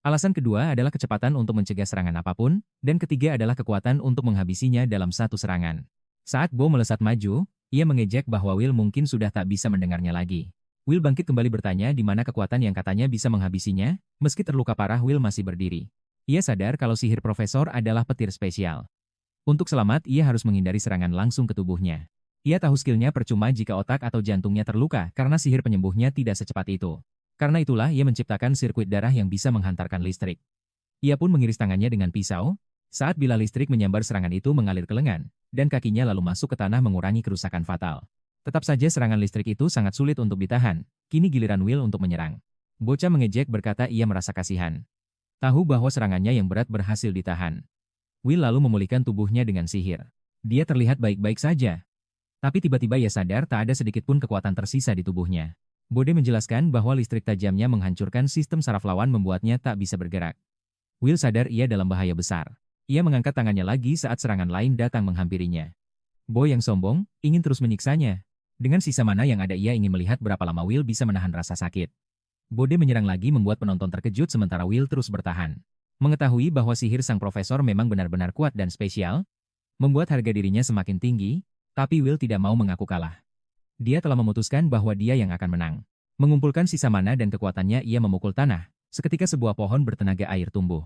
Alasan kedua adalah kecepatan untuk mencegah serangan apapun, dan ketiga adalah kekuatan untuk menghabisinya dalam satu serangan. Saat Bo melesat maju, ia mengejek bahwa Will mungkin sudah tak bisa mendengarnya lagi. Will bangkit kembali bertanya di mana kekuatan yang katanya bisa menghabisinya, meski terluka parah Will masih berdiri. Ia sadar kalau sihir profesor adalah petir spesial. Untuk selamat, ia harus menghindari serangan langsung ke tubuhnya. Ia tahu skillnya percuma jika otak atau jantungnya terluka karena sihir penyembuhnya tidak secepat itu. Karena itulah ia menciptakan sirkuit darah yang bisa menghantarkan listrik. Ia pun mengiris tangannya dengan pisau, saat bila listrik menyambar serangan itu mengalir ke lengan, dan kakinya lalu masuk ke tanah mengurangi kerusakan fatal. Tetap saja serangan listrik itu sangat sulit untuk ditahan, kini giliran Will untuk menyerang. Bocah mengejek berkata ia merasa kasihan. Tahu bahwa serangannya yang berat berhasil ditahan. Will lalu memulihkan tubuhnya dengan sihir. Dia terlihat baik-baik saja. Tapi tiba-tiba ia sadar tak ada sedikit pun kekuatan tersisa di tubuhnya. Bode menjelaskan bahwa listrik tajamnya menghancurkan sistem saraf lawan membuatnya tak bisa bergerak. Will sadar ia dalam bahaya besar. Ia mengangkat tangannya lagi saat serangan lain datang menghampirinya. Bo yang sombong, ingin terus menyiksanya. Dengan sisa mana yang ada ia ingin melihat berapa lama Will bisa menahan rasa sakit. Bode menyerang lagi membuat penonton terkejut sementara Will terus bertahan. Mengetahui bahwa sihir sang profesor memang benar-benar kuat dan spesial, membuat harga dirinya semakin tinggi, tapi Will tidak mau mengaku kalah. Dia telah memutuskan bahwa dia yang akan menang. Mengumpulkan sisa mana dan kekuatannya ia memukul tanah, seketika sebuah pohon bertenaga air tumbuh.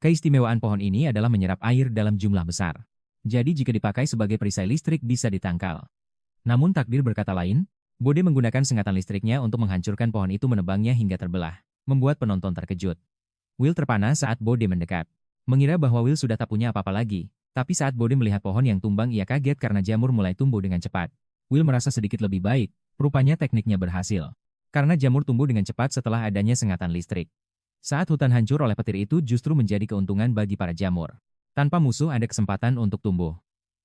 Keistimewaan pohon ini adalah menyerap air dalam jumlah besar. Jadi jika dipakai sebagai perisai listrik bisa ditangkal. Namun takdir berkata lain, Bode menggunakan sengatan listriknya untuk menghancurkan pohon itu menebangnya hingga terbelah, membuat penonton terkejut. Will terpana saat Bode mendekat. Mengira bahwa Will sudah tak punya apa-apa lagi, tapi saat Bode melihat pohon yang tumbang ia kaget karena jamur mulai tumbuh dengan cepat. Will merasa sedikit lebih baik, rupanya tekniknya berhasil. Karena jamur tumbuh dengan cepat setelah adanya sengatan listrik. Saat hutan hancur oleh petir itu justru menjadi keuntungan bagi para jamur. Tanpa musuh ada kesempatan untuk tumbuh.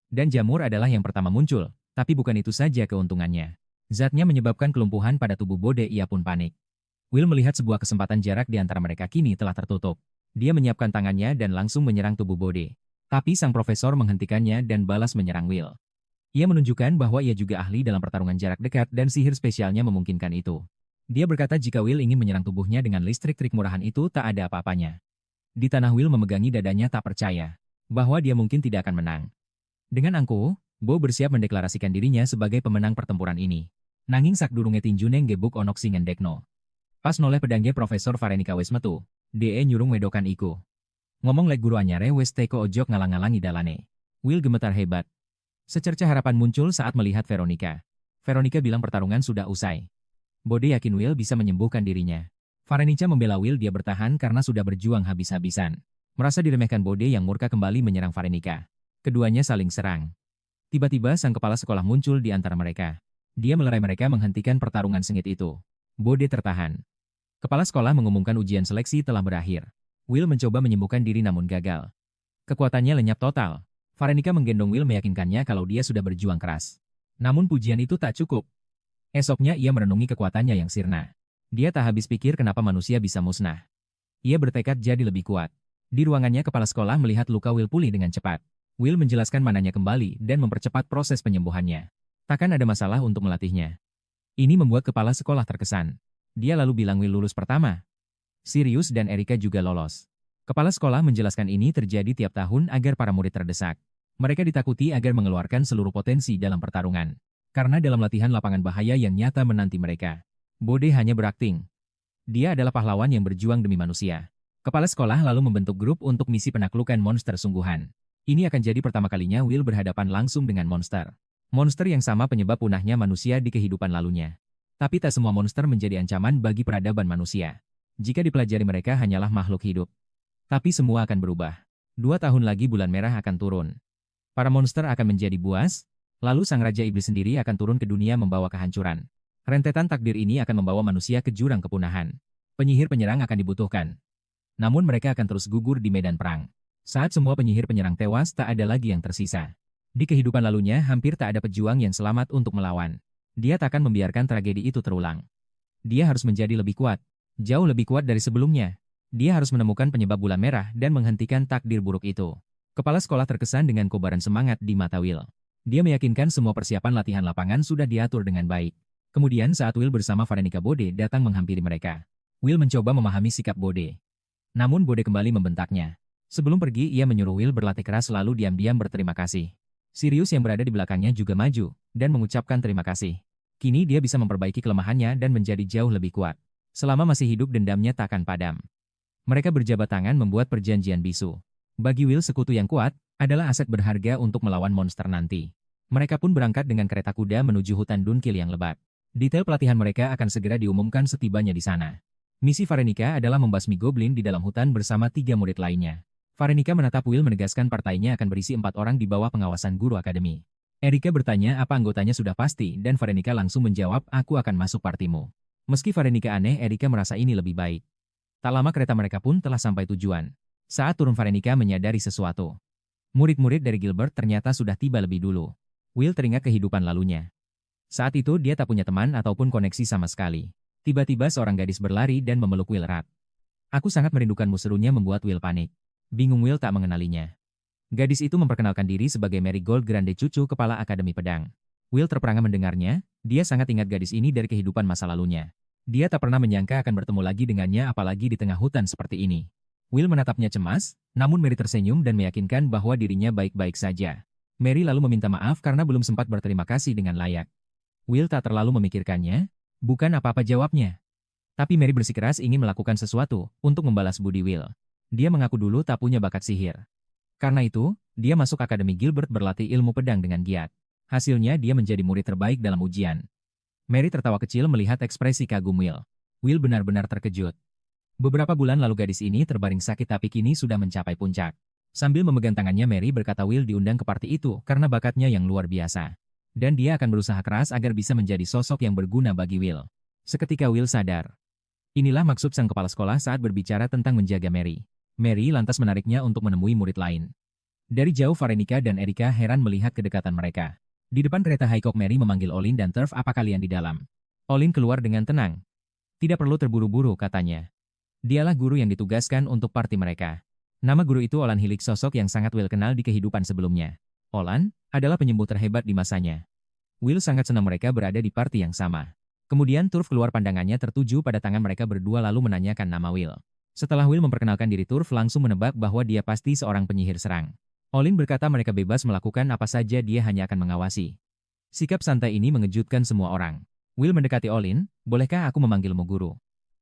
Dan jamur adalah yang pertama muncul, tapi bukan itu saja keuntungannya. Zatnya menyebabkan kelumpuhan pada tubuh Bode ia pun panik. Will melihat sebuah kesempatan jarak di antara mereka kini telah tertutup. Dia menyiapkan tangannya dan langsung menyerang tubuh Bode. Tapi sang profesor menghentikannya dan balas menyerang Will. Ia menunjukkan bahwa ia juga ahli dalam pertarungan jarak dekat dan sihir spesialnya memungkinkan itu. Dia berkata jika Will ingin menyerang tubuhnya dengan listrik trik murahan itu tak ada apa-apanya. Di tanah Will memegangi dadanya tak percaya bahwa dia mungkin tidak akan menang. Dengan angkuh, Bo bersiap mendeklarasikan dirinya sebagai pemenang pertempuran ini. Nanging sak durunge tinjuneng gebuk onok singen dekno. Pas noleh pedangnya Profesor Varenica wes metu, DE nyurung wedokan iku. Ngomong lek guru anyare wes teko ojok ngalang-ngalangi dalane. Will gemetar hebat. Secerca harapan muncul saat melihat Veronica. Veronica bilang pertarungan sudah usai. Bode yakin Will bisa menyembuhkan dirinya. Varenica membela Will dia bertahan karena sudah berjuang habis-habisan. Merasa diremehkan Bode yang murka kembali menyerang Varenica. Keduanya saling serang. Tiba-tiba sang kepala sekolah muncul di antara mereka. Dia melerai mereka menghentikan pertarungan sengit itu. Bode tertahan. Kepala sekolah mengumumkan ujian seleksi telah berakhir. Will mencoba menyembuhkan diri namun gagal. Kekuatannya lenyap total. Varenica menggendong Will meyakinkannya kalau dia sudah berjuang keras. Namun pujian itu tak cukup. Esoknya ia merenungi kekuatannya yang sirna. Dia tak habis pikir kenapa manusia bisa musnah. Ia bertekad jadi lebih kuat. Di ruangannya kepala sekolah melihat luka Will pulih dengan cepat. Will menjelaskan mananya kembali dan mempercepat proses penyembuhannya. Takkan ada masalah untuk melatihnya. Ini membuat kepala sekolah terkesan. Dia lalu bilang Will lulus pertama. Sirius dan Erika juga lolos. Kepala sekolah menjelaskan ini terjadi tiap tahun agar para murid terdesak. Mereka ditakuti agar mengeluarkan seluruh potensi dalam pertarungan. Karena dalam latihan lapangan bahaya yang nyata menanti mereka. Bode hanya berakting. Dia adalah pahlawan yang berjuang demi manusia. Kepala sekolah lalu membentuk grup untuk misi penaklukan monster sungguhan. Ini akan jadi pertama kalinya Will berhadapan langsung dengan monster. Monster yang sama penyebab punahnya manusia di kehidupan lalunya. Tapi tak semua monster menjadi ancaman bagi peradaban manusia. Jika dipelajari mereka hanyalah makhluk hidup. Tapi semua akan berubah. 2 tahun lagi bulan merah akan turun. Para monster akan menjadi buas, lalu sang Raja Iblis sendiri akan turun ke dunia membawa kehancuran. Rentetan takdir ini akan membawa manusia ke jurang kepunahan. Penyihir penyerang akan dibutuhkan. Namun mereka akan terus gugur di medan perang. Saat semua penyihir penyerang tewas, tak ada lagi yang tersisa. Di kehidupan lalunya, hampir tak ada pejuang yang selamat untuk melawan. Dia takkan membiarkan tragedi itu terulang. Dia harus menjadi lebih kuat. Jauh lebih kuat dari sebelumnya. Dia harus menemukan penyebab bulan merah dan menghentikan takdir buruk itu. Kepala sekolah terkesan dengan kobaran semangat di mata Will. Dia meyakinkan semua persiapan latihan lapangan sudah diatur dengan baik. Kemudian saat Will bersama Veronica Bode datang menghampiri mereka. Will mencoba memahami sikap Bode. Namun Bode kembali membentaknya. Sebelum pergi, ia menyuruh Will berlatih keras lalu diam-diam berterima kasih. Sirius yang berada di belakangnya juga maju dan mengucapkan terima kasih. Kini dia bisa memperbaiki kelemahannya dan menjadi jauh lebih kuat. Selama masih hidup dendamnya takkan padam. Mereka berjabat tangan membuat perjanjian bisu. Bagi Will, sekutu yang kuat adalah aset berharga untuk melawan monster nanti. Mereka pun berangkat dengan kereta kuda menuju hutan Dunkil yang lebat. Detail pelatihan mereka akan segera diumumkan setibanya di sana. Misi Veronica adalah membasmi goblin di dalam hutan bersama 3 murid lainnya. Veronica menatap Will menegaskan partainya akan berisi 4 orang di bawah pengawasan guru akademi. Erika bertanya apa anggotanya sudah pasti dan Veronica langsung menjawab, aku akan masuk partimu. Meski Veronica aneh, Erika merasa ini lebih baik. Tak lama kereta mereka pun telah sampai tujuan. Saat turun Veronica menyadari sesuatu. Murid-murid dari Gilbert ternyata sudah tiba lebih dulu. Will teringat kehidupan lalunya. Saat itu dia tak punya teman ataupun koneksi sama sekali. Tiba-tiba seorang gadis berlari dan memeluk Will erat. Aku sangat merindukanmu, serunya membuat Will panik. Bingung Will tak mengenalinya. Gadis itu memperkenalkan diri sebagai Marigold Grande, cucu kepala Akademi Pedang. Will terperangah mendengarnya, dia sangat ingat gadis ini dari kehidupan masa lalunya. Dia tak pernah menyangka akan bertemu lagi dengannya apalagi di tengah hutan seperti ini. Will menatapnya cemas, namun Mary tersenyum dan meyakinkan bahwa dirinya baik-baik saja. Mary lalu meminta maaf karena belum sempat berterima kasih dengan layak. Will tak terlalu memikirkannya, bukan apa-apa jawabnya. Tapi Mary bersikeras ingin melakukan sesuatu untuk membalas budi Will. Dia mengaku dulu tak punya bakat sihir. Karena itu, dia masuk Akademi Gilbert berlatih ilmu pedang dengan giat. Hasilnya dia menjadi murid terbaik dalam ujian. Mary tertawa kecil melihat ekspresi kagum Will. Will benar-benar terkejut. Beberapa bulan lalu gadis ini terbaring sakit tapi kini sudah mencapai puncak. Sambil memegang tangannya Mary berkata Will diundang ke party itu karena bakatnya yang luar biasa. Dan dia akan berusaha keras agar bisa menjadi sosok yang berguna bagi Will. Seketika Will sadar. Inilah maksud sang kepala sekolah saat berbicara tentang menjaga Mary. Mary lantas menariknya untuk menemui murid lain. Dari jauh Veronica dan Erika heran melihat kedekatan mereka. Di depan kereta Highcock Mary memanggil Olin dan Turf, apa kalian di dalam? Olin keluar dengan tenang. Tidak perlu terburu-buru, katanya. Dialah guru yang ditugaskan untuk party mereka. Nama guru itu Olan Hilik, sosok yang sangat Will kenal di kehidupan sebelumnya. Olan adalah penyembuh terhebat di masanya. Will sangat senang mereka berada di party yang sama. Kemudian Turf keluar, pandangannya tertuju pada tangan mereka berdua lalu menanyakan nama Will. Setelah Will memperkenalkan diri, Turf langsung menebak bahwa dia pasti seorang penyihir serang. Olin berkata mereka bebas melakukan apa saja, dia hanya akan mengawasi. Sikap santai ini mengejutkan semua orang. Will mendekati Olin, bolehkah aku memanggilmu guru?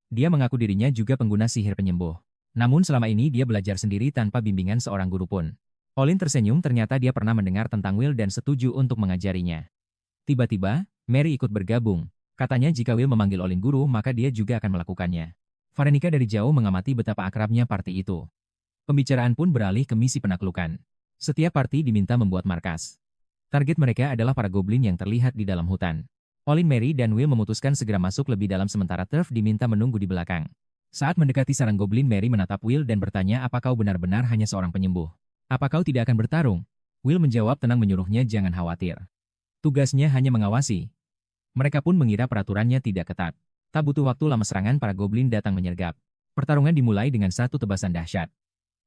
Dia mengaku dirinya juga pengguna sihir penyembuh. Namun selama ini dia belajar sendiri tanpa bimbingan seorang guru pun. Olin tersenyum, ternyata dia pernah mendengar tentang Will dan setuju untuk mengajarinya. Tiba-tiba, Mary ikut bergabung. Katanya jika Will memanggil Olin guru, maka dia juga akan melakukannya. Veronica dari jauh mengamati betapa akrabnya party itu. Pembicaraan pun beralih ke misi penaklukan. Setiap party diminta membuat markas. Target mereka adalah para goblin yang terlihat di dalam hutan. Olin, Mary, dan Will memutuskan segera masuk lebih dalam sementara Turf diminta menunggu di belakang. Saat mendekati sarang goblin, Mary menatap Will dan bertanya, apa kau benar-benar hanya seorang penyembuh? Apa kau tidak akan bertarung? Will menjawab tenang, menyuruhnya jangan khawatir. Tugasnya hanya mengawasi. Mereka pun mengira peraturannya tidak ketat. Tak butuh waktu lama serangan para goblin datang menyergap. Pertarungan dimulai dengan satu tebasan dahsyat.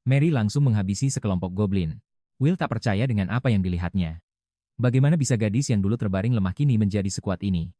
Mary langsung menghabisi sekelompok goblin. Will tak percaya dengan apa yang dilihatnya. Bagaimana bisa gadis yang dulu terbaring lemah kini menjadi sekuat ini?